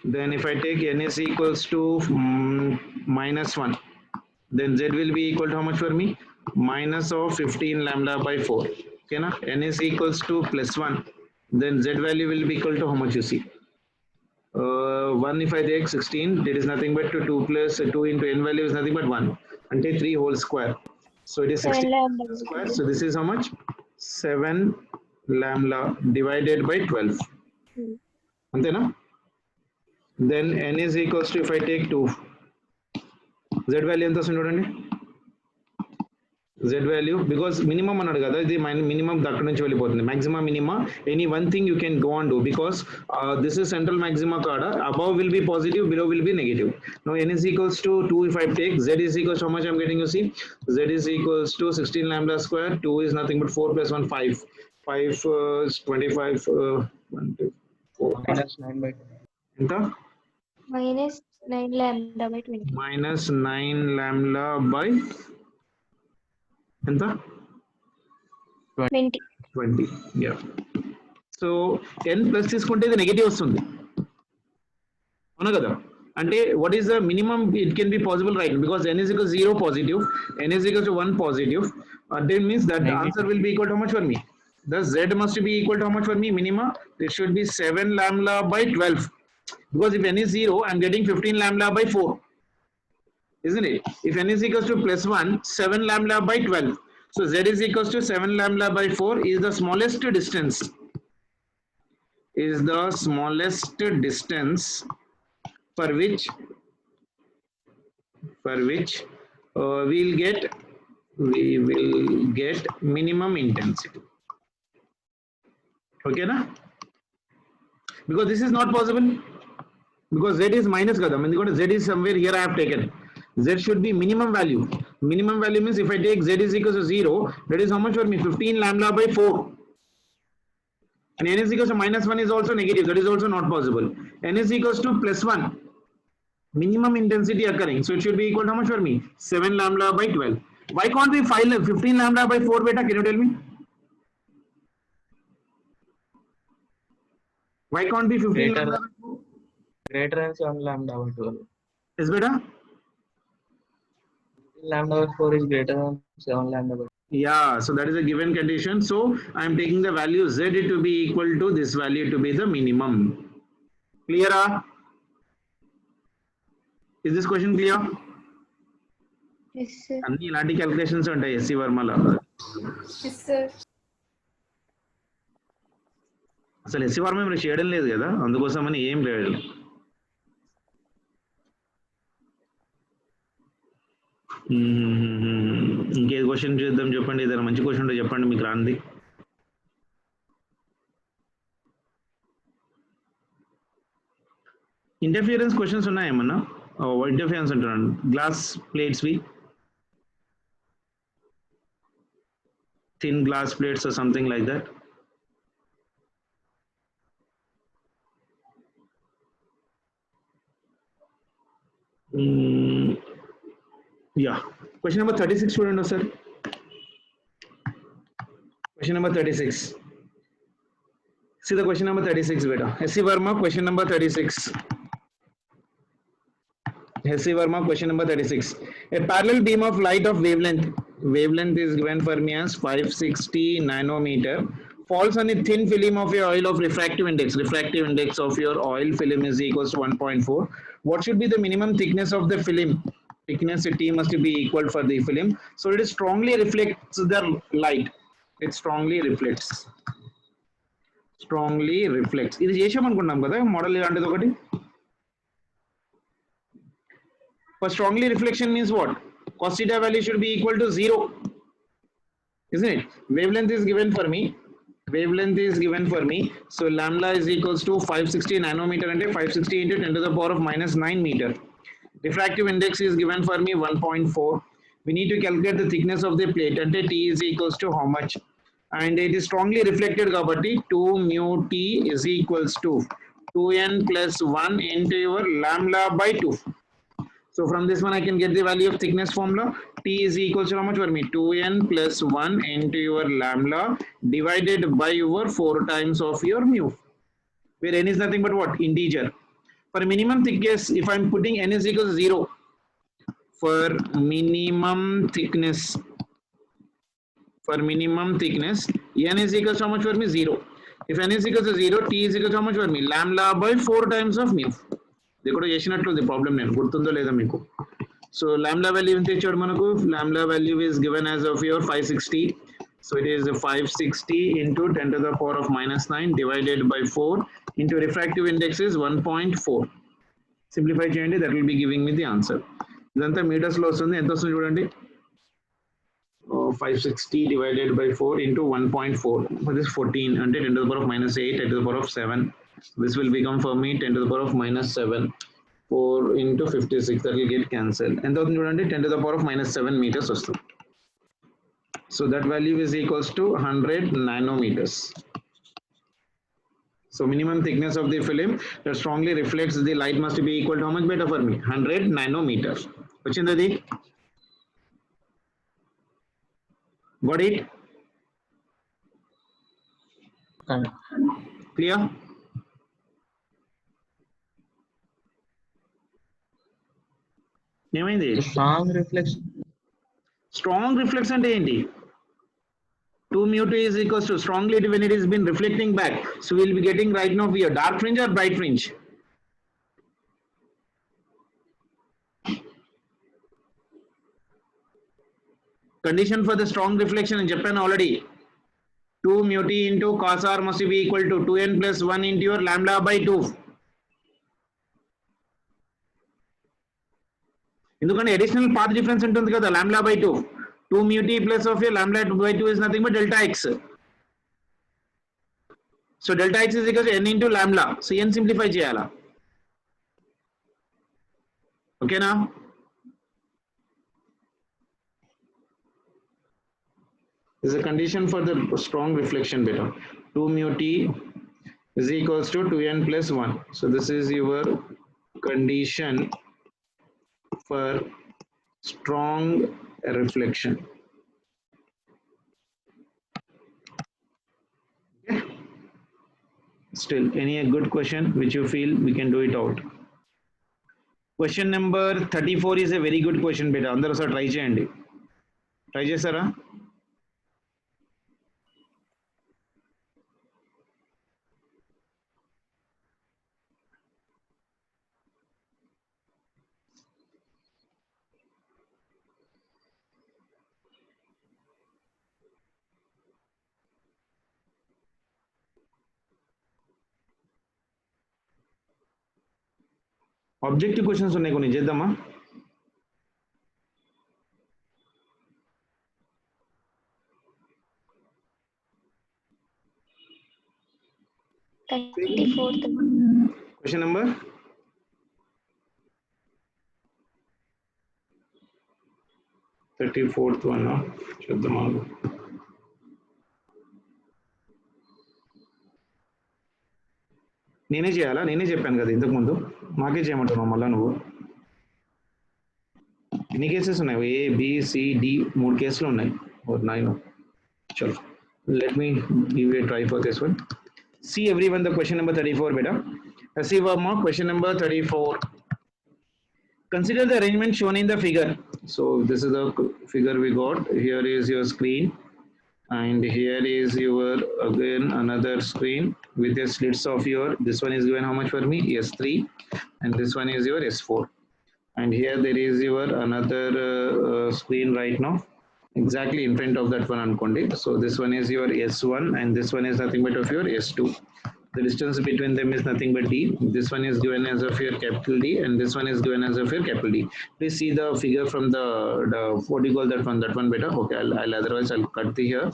Then if I take n is equals to minus 1, then z will be equal to how much for me? Minus of 15 lambda by 4. Okay, na? N is equals to plus 1. Then z value will be equal to how much you see? 1 if I take 16, there is nothing but 2 plus 2 into n value is nothing but 1. Ante 3 whole square. So it is 7 16 lambda. square. So this is how much? 7 lambda divided by 12. Hmm. Antena? Then n is equals to, if I take 2, z value ఎంత వస్తుంది చూడండి, z value, because minimum అన్నాడు కదా, ఇది minimum అక్కడ నుంచి వెళ్ళిపోతుంది, maximum minima, any one thing you can go on do, because this is central maxima కాడ, above will be positive, below will be negative. Now n is equals to 2, if I take z is equals to how much I'm getting, you see, z is equals to 16 lambda square, 2 is nothing but 4 plus 1 5, 5 is 25, 1 2 4 Minus 9 by 2. ఎంత, Minus 9 lambda by 20. minus 9 lambda by ఎంత, 20. 20. Yeah. So n plus తీసుకుంటే ఇది negative వస్తుంది, అవునా కదా? అంటే what is the minimum it can be possible, right? Because n is equal to 0 positive, n is equal to 1 positive, that means that the Negative. answer will be equal to how much for me? Thus z must be equal to how much for me? Minima, it should be 7 lambda by 12, because if n is 0, I'm getting 15 lambda by 4. Isn't it? If n is equals to plus 1, 7 lambda by 12. So z is equals to 7 lambda by 4 is the smallest distance. Is the smallest distance for which we will get minimum intensity. Okay, na? Because this is not possible. Because z is minus kada, z is somewhere here I have taken. Z should be minimum value. Minimum value means if I take z is equal to 0, that is how much for me? 15 lambda by 4. And n is equals to minus 1 is also negative. That is also not possible. N is equals to plus 1. Minimum intensity occurring. So it should be equal to how much for me? 7 lambda by 12. Why can't we file 15 lambda by 4, beta? Can you tell me? Why can't be 15 Greater lambda by 4? Greater than 7 lambda by 12. Yes, beta? Lambda by 4 is greater than 7 lambda by 12. Yeah, so that is a given condition. So I am taking the value z to be equal to this value to be the minimum. Clear? Is this question clear? Yes, sir. అన్ని ఇలాంటి calculations ఉంటాయి SC వర్మలో. Yes, sir. అసలు SC Varma మీరు చేయడం లేదు కదా, అందుకోసమని ఏం లేదు. ఇంకే క్వశ్చన్ చేద్దాం చెప్పండి, ఏదైనా మంచి క్వశ్చన్ ఉంటే చెప్పండి మీకు రాంది. ఇంటర్ఫియరెన్స్ క్వశ్చన్స్ ఉన్నాయేమన్నా? ఇంటర్ఫియరెన్స్ అంటున్నాను, గ్లాస్ ప్లేట్స్ వి, thin glass plates or something like that. Yeah, question number 36 student, sir. Question number 36. See the question number 36 beta. S.C. Verma, question number 36. S.C. Verma, question number 36. A parallel beam of light of wavelength is given for me as 560 nanometer, falls on a thin film of your oil of refractive index. Refractive index of your oil film is equals to 1.4. What should be the minimum thickness of the film? Thickness T must be equal for the film. So it strongly reflects the light. It strongly reflects. Strongly reflects. ఇది చేసామనుకున్నాం కదా model ఇలాంటిది ఒకటి. For strongly reflection means what? Cos theta value should be equal to 0. Isn't it? Wavelength is given for me. Wavelength is given for me. So lambda is equals to 560 nanometer and 560 into 10 to the power of minus 9 meter. Refractive index is given for me 1.4. We need to calculate the thickness of the plate and T is equals to how much? And it is strongly reflected kabatti 2 mu T is equals to 2n plus 1 into your lambda by 2. So from this one, I can get the value of thickness formula. T is equals to how much for me? 2n plus 1 into your lambda divided by your 4 times of your mu, where n is nothing but what? Integer. For minimum thickness, if I'm putting n is equals to 0, for minimum thickness, n is equals to how much for me? 0. If n is equals to 0, t is equals to how much for me? Lambda by 4 times of mu. ఇక్కడ చేసినట్లుంది problem, నేను గుర్తుందో లేదా మీకు. So lambda value ఎంత ఇచ్చాడు మనకు? Lambda value is given as of your 560. So it is 560 into 10 to the power of minus 9 divided by 4 into refractive index is 1.4. Simplify చేయండి, that will be giving me the answer. ఇదంతా metres లో వస్తుంది. ఎంత వస్తుంది చూడండి. 560 divided by 4 into 1.4. What is 14? అంటే 10 to the power of minus 8, 10 to the power of 7. This will become for me 10 to the power of minus 7. 4 into 56, that will get cancelled. And then 10 to the power of minus 7 meters also. So that value is equals to 100 nanometers. So minimum thickness of the film that strongly reflects the light must be equal to how much beta for me? 100 nanometers. Vachindadi? Got it? Clear? ఏమైంది? Strong reflection. Strong reflex అంటే ఏంటి? 2 mu 2 is equals to strongly when it is been reflecting back. So we will be getting right now here dark fringe or bright fringe. Condition for the strong reflection in Japan already. 2 mu t into cos r must be equal to 2n plus 1 into your lambda by 2. ఎందుకంటే additional path difference ఉంటుంది కదా, lambda by 2. 2 mu t plus of your lambda by 2 is nothing but delta x. So delta x is equal to n into lambda. So n simplify చేయాలా? ఓకేనా? This is a condition for the strong reflection beta. 2 mu t is equals to 2n plus 1. So this is your condition for strong reflection. Okay. Still, any a good question which you feel we can do it out. Question number 34 is a very good question beta. Andaru sa try cheyandi. Try chesara? Objective questions ఉన్నాయి కొన్ని, చేద్దామా? Question number 34th one చూద్దామా? నేనే చేయాలా? నేనే చెప్పాను కదా ఇంతకు ముందు, మాకే చేయమంటున్నావు మళ్ళా నువ్వు. ఎన్ని కేసెస్ ఉన్నాయి? ఏ బి సి డి 3 కేసులు ఉన్నాయి. 9. చలో, let me give a try for this one. See everyone the question number 34 beta. Let's see one more question number 34. Consider the arrangement shown in the figure. So this is the figure we got. Here is your screen and here is your again another screen with the slits of your, this one is given how much for me? S3 and this one is your S4, and here there is your another screen right now exactly in front of that one ankondi. So this one is your S1 and this one is nothing but of your S2. The distance between them is nothing but d. This one is given as of your capital D and this one is given as of your capital D. Please see the figure from the what do you call that one beta? Okay, I'll otherwise I'll cut the here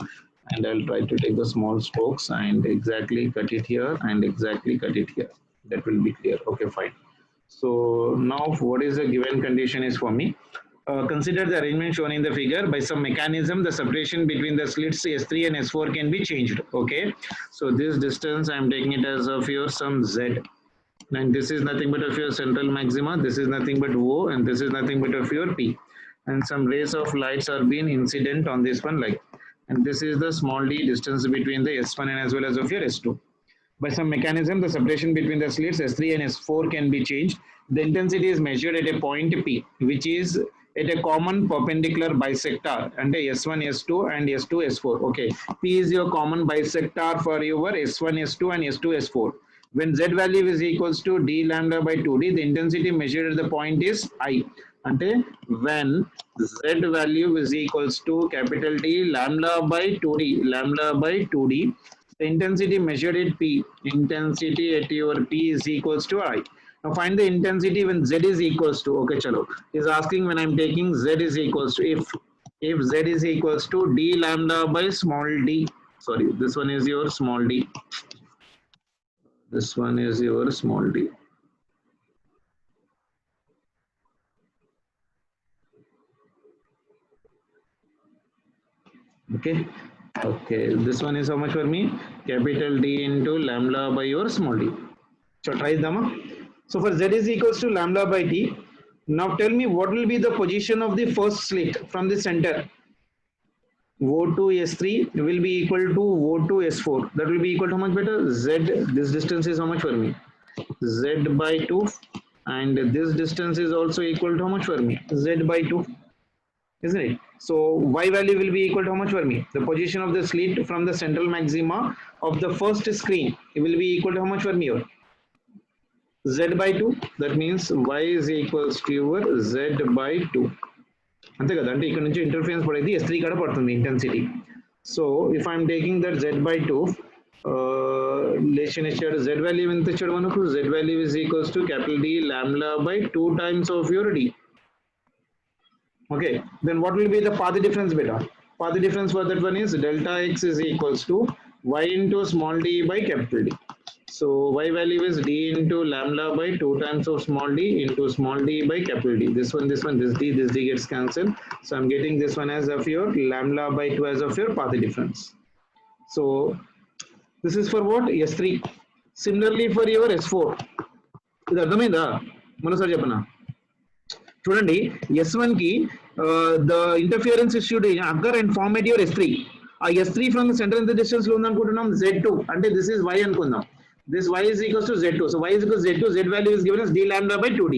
and I'll try to take the small strokes and exactly cut it here and exactly cut it here. That will be clear. Okay, fine. So now what is the given condition is for me. Consider the arrangement shown in the figure. By some mechanism, the separation between the slits S3 and S4 can be changed. Okay, so this distance I am taking it as of your some Z. and this is nothing but of your central maxima, this is nothing but O, and this is nothing but of your P, and some rays of lights are being incident on this one, like, and this is the small d distance between the S1 and as well as of your S2. By some mechanism, the separation between the slits S3 and S4 can be changed. The intensity is measured at a point P, which is at a common perpendicular bisector under S1, S2 and S2, S4. Okay, P is your common bisector for your S1, S2 and S2, S4. When Z value is equals to d lambda by 2d, the intensity measured at the point is I. Ante when Z value is equals to capital D lambda by 2d, the intensity measured at P, intensity at your P is equals to I. Now find the intensity when Z is equals to, okay, chalo, is asking when I'm taking Z is equals to, if Z is equals to d lambda by small d, sorry, this one is your small d, this one is your small d. Okay, this one is how much for me? Capital D into lambda by your small d. So try dama. So for Z is equals to lambda by t. Now tell me what will be the position of the first slit from the center. O2 S3 will be equal to O2 S4. That will be equal to how much better? Z, this distance is how much for me? Z by 2. And this distance is also equal to how much for me? Z by 2. Isn't it? So Y value will be equal to how much for me? The position of the slit from the central maxima of the first screen, it will be equal to how much for me here? Z by 2. That means Y is equals to your Z by 2. అంతే కదా, అంటే ఇక్కడ నుంచి interference పడేది S3 కాడ పడుతుంది intensity. So if I'm taking that Z by 2, relation ఇచ్చాడు, Z value ఎంత ఇచ్చాడు మనకు? Z value is equals to capital D lambda by 2 times of your D. Okay, then what will be the path difference beta? Path difference for that one is delta x is equals to y into small d by capital D. So y value is d into lambda by 2 times of small d into small d by capital D. This d gets cancelled. So I'm getting this one as of your lambda by 2 as of your path difference. So this is for what? S3. Similarly for your S4. ఇది అర్థమైందా? మరోసారి చెప్పనా? చూడండి, S1 కి the interference should occur and form at your S3. ఆ S3 from the center in the distance లో ఉందనుకుంటున్నాం Z2, అంటే this is Y అనుకుందాం. This Y is equals to Z2. So Y is equals to Z2. Z value is given as d lambda by 2d.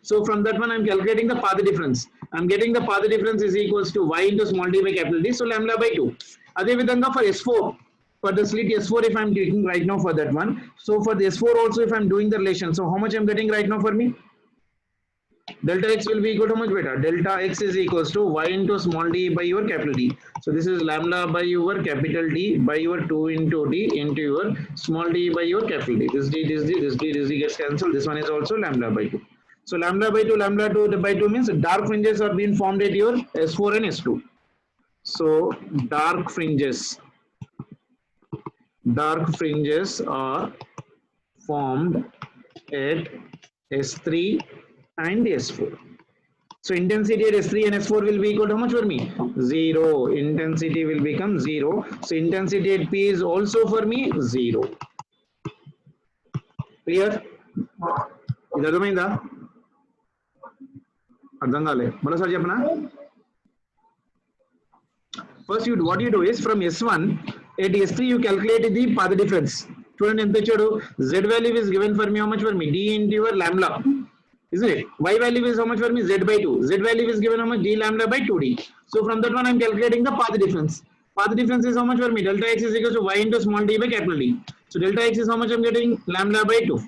So from that one I'm calculating the path difference. I'm getting the path difference is equals to Y into small d by capital D. So lambda by 2. అదే విధంగా for S4. For the slit S4, if I'm taking right now for that one. So for the S4 also, if I'm doing the relation, so how much I'm getting right now for me? Delta x will be equal to how much beta? Delta x is equals to y into small d by your capital D. So this is lambda by your capital D by your 2 into d into your small d by your capital D. This d gets cancelled. This one is also lambda by 2. So lambda by 2 by 2 means dark fringes are being formed at your S4 and S2. So dark fringes are formed at S3 and S4. So intensity at S3 and S4 will be equal to how much for me? 0. Intensity will become 0. So intensity at P is also for me 0. Clear? ఇది అర్థమైందా? అర్థం కాలే, మరోసారి చెప్పనా? First what you do is from S1 at S3 you calculate the path difference. చూడండి ఎంత ఇచ్చాడు? Z value is given for me how much for me? D into your lambda. Isn't it? Y value is how much for me? Z by 2. Z value is given how much? D lambda by 2d. So from that one I'm calculating the path difference. Path difference is how much for me? Delta x is equal to y into small d by capital D. So delta x is how much I'm getting? Lambda by 2.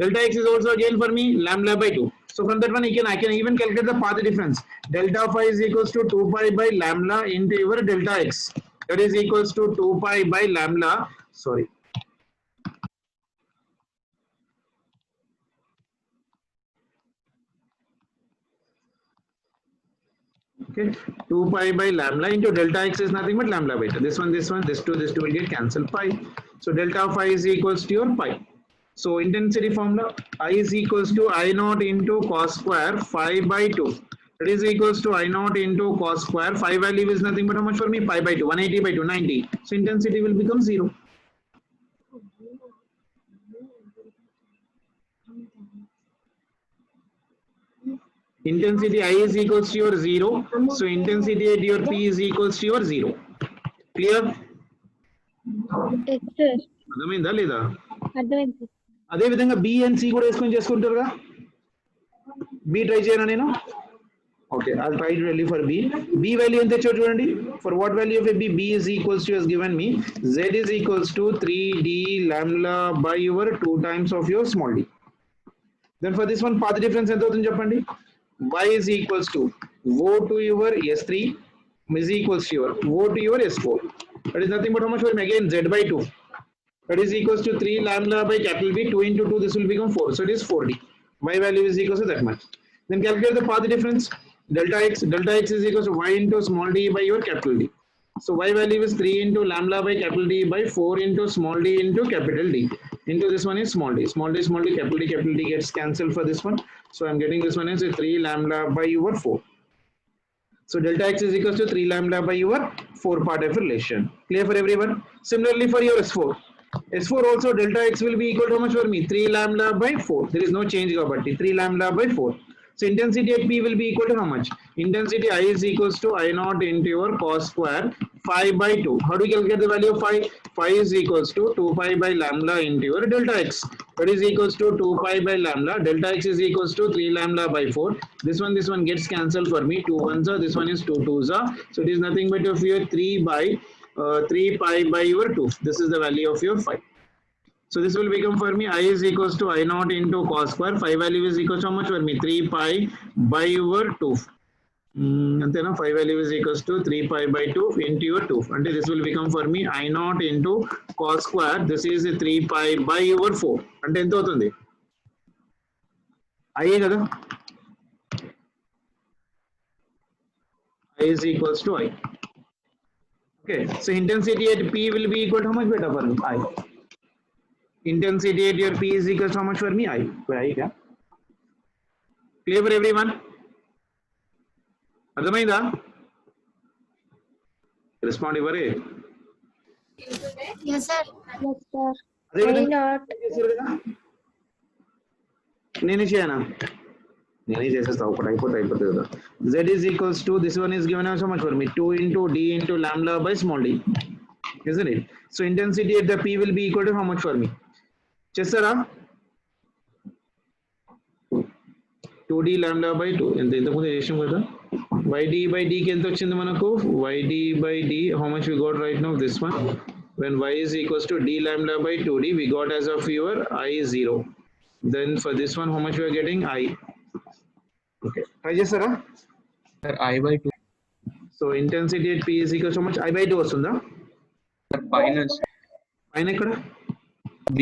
Delta x is also again for me lambda by 2. So from that one I can even calculate the path difference. Delta phi is equals to 2 pi by lambda into your delta x. That is equals to 2 pi by lambda. Sorry. Okay, 2 pi by lambda into delta x is nothing but lambda by 2. This one, this two will get cancelled pi. So delta phi is equals to your pi. So intensity formula, I is equals to I naught into cos square phi by 2. That is equals to I naught into cos square. Phi value is nothing but how much for me? Pi by 2. 180 by 2, 90. So intensity will become 0. Intensity I is equals to your 0. So intensity at your P is equals to your 0. Clear? Yes, sir. అర్థమైందా లేదా? అర్థమైంది. అదే విధంగా B and C కూడా వేసుకొని చేసుకుంటారుగా. B try చేయనా నేను? Okay, I'll try it really for B. B value ఎంత ఇచ్చారు చూడండి. For what value of a B? B is equals to has given me Z is equals to 3D lambda by your 2 times of your small d. Then for this one path difference ఎంత అవుతుంది చెప్పండి. Y is equals to O to your S3 is equals to your O to your S4. That is nothing but how much for again Z by 2. That is equals to 3 lambda by capital B. 2 into 2 this will become 4. So it is 4D. Y value is equals to that much. Then calculate the path difference. Delta x is equals to y into small d by your capital D. So y value is 3 into lambda by capital D by 4 into small d into capital D. Into this one is small d, capital D gets cancelled for this one. So I'm getting this one as a 3 lambda by your 4. So delta x is equals to 3 lambda by your 4 part of relation. Clear for everyone? Similarly for your S4. S4 also delta x will be equal to how much for me? 3 lambda by 4. There is no change kabatti. 3 lambda by 4. So intensity at P will be equal to how much? Intensity I is equals to I naught into your cos square 5 by 2. How do you calculate the value of phi? Phi is equals to 2 pi by lambda into your delta x. That is equals to 2 pi by lambda. Delta x is equals to 3 lambda by 4. This one gets cancelled for me. 2 ones are, this one is 2 twos are. So it is nothing but of your 3 pi by your 2. This is the value of your phi. So this will become for me I is equals to I naught into cos square. Phi value is equals to how much for me? 3 pi by your 2. Antena phi value is equals to 3 pi by 2 into your 2. And this will become for me I naught into cos square. This is 3 pi by your 4. And ఎంత అవుతుంది? I కదా? I is equals to I. Okay. So intensity at P will be equal to how much beta for me? I. Intensity at your P is equal to how much for me? I. Right? Yeah. Clear for everyone? అర్థమైందా? Respond ఇవ్వరే. Yes, sir. Yes, sir. అదే Why విధంగా not? చేశారు కదా? నేనే చేయనా? నేనే చేసేస్తా, ఒకటి అయిపోతుంది కదా. Z is equals to this one is given as how much for me? 2 into D into lambda by small d. Isn't it? So intensity at the P will be equal to how much for me? చేస్తారా? 2D lambda by 2 ఎంత ఇంతకుముందు చేసాం కదా. YD by D కి ఎంత వచ్చింది మనకు? YD by D, how much we got right now? This one. When Y is equals to D lambda by 2D, we got as of your I 0. Then for this one, how much we are getting? I. Okay. Try చేస్తారా? Sir, I by 2. So intensity at P is equals to how much? I by 2 వస్తుందా? Sir, minus పైన ఎక్కడ? B.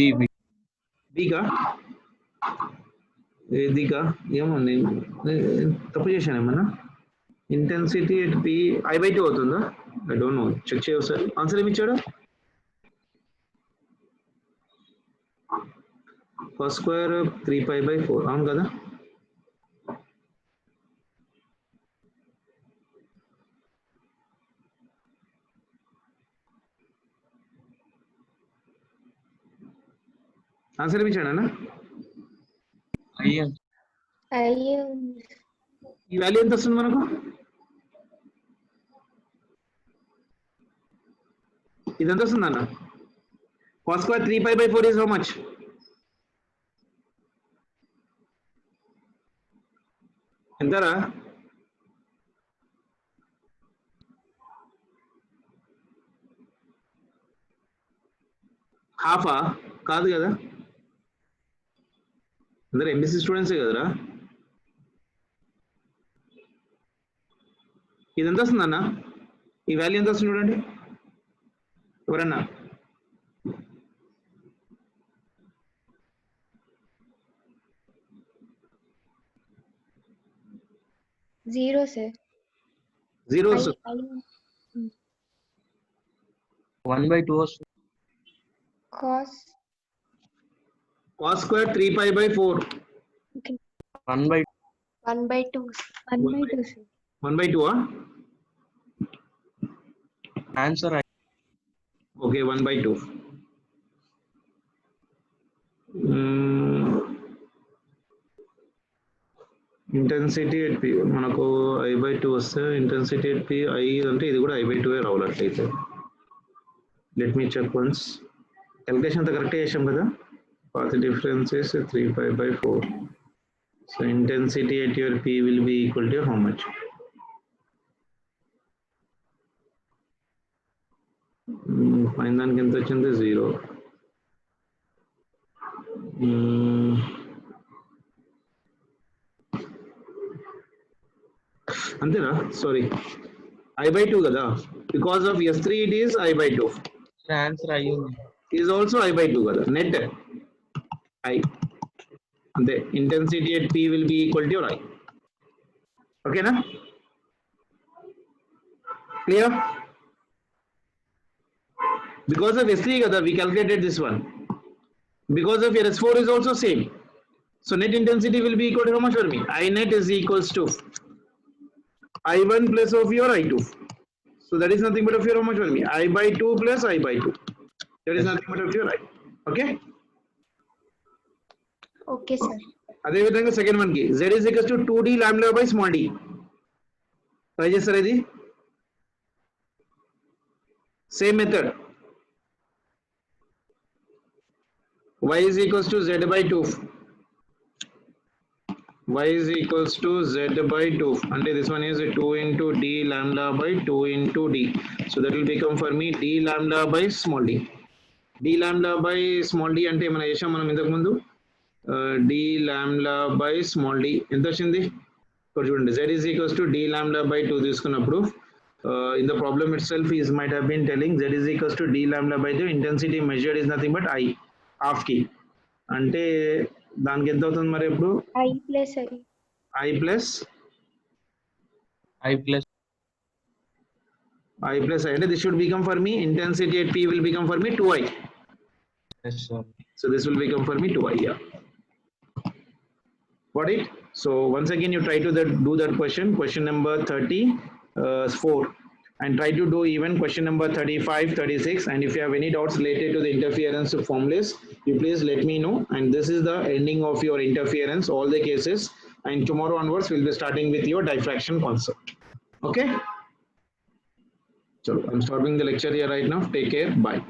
Bగా? ఏదిగా? ఏమో నేను తప్పు చేశాను ఏమన్నా? Intensity at P I by 2 అవుతుందా? ఐ డోంట్ నో, చెక్ చేయవు సార్. ఆన్సర్ ఏమి ఇచ్చాడు? cos స్క్వేర్ 3 pi by 4 అవును కదా? ఆన్సర్ ఏమి ఇచ్చాడన్నా? ఈ వాల్యూ ఎంత వస్తుంది మనకు? ఇదంతా వస్తుంది అన్న. cos square 3 pi by 4 is how much? ఎంతరా? హాఫా? కాదు కదా, అందరు ఎంబీసీ స్టూడెంట్సే కదరా. ఇది ఎంత వస్తుంది అన్న? ఈ వాల్యూ ఎంత వస్తుంది చూడండి ఎవరన్నా. Zero, sir. 0 వస్తుంది. 1 by 2 వస్తుంది. Cos. cos square 3 pi by 4. Okay. 1 by 1 by 2. 1 by 2, sir. 1 by 2 answer. Okay, 1 by 2. Intensity at P మనకు I/2 వస్తే ఇంటెన్సిటీ ఎట్ పి I అంటే ఇది కూడా I/2 రావాలట్లయితే. Let me check once. Calculation అంతా correct చేసాం కదా. Path difference is 3π/4. So intensity at your P will be equal to how much? పైన దానికి ఎంత వచ్చింది 0. అంతేనా? సారీ I/2 కదా, because of S3 it is I/2. Answer అయ్యి ఉంది. is also I/2 కదా, నెట్ I అంతే. Intensity at P will be equal to I. ఓకేనా? Clear? Because of S3 kada, we calculated this one. Because of your S4 is also same. So net intensity will be equal to how much for me? I net is equals to I1 plus of your I2. So that is nothing but of your how much for me? I/2 plus I/2. That is nothing but of your I. Okay? Okay, sir. అదే విధంగా second one కి Z is equals to 2D lambda by small d. Try చేస్తారా ఇది? Same method. Y is equals to Z by 2. Y is equals to Z by 2. And this one is 2 into D lambda by 2 into D. So that will become for me D lambda by small d. D lambda by small d అంటే ఏమైనా చేసాం మనం ఇంతకు ముందు. D lambda by small d ఎంత వచ్చింది? ఇక్కడ చూడండి, Z is equals to D lambda by 2 తీసుకున్నప్పుడు in the problem itself is might have been telling Z is equals to D lambda by 2. Intensity measured is nothing but I. Half కి అంటే దానికి ఎంత అవుతుంది మరి? ఇప్పుడు I plus I. I plus అంటే this should become for me intensity at P will become for me 2I. Yes, sir. So this will become for me 2I. Yeah. Got it? So once again you try to do that question number 34, and try to do even question number 35, 36, and if you have any doubts related to the interference formulas, you please let me know. And this is the ending of your interference, all the cases, and tomorrow onwards we'll be starting with your diffraction concept. Okay? So I'm stopping the lecture here right now. Take care. Bye.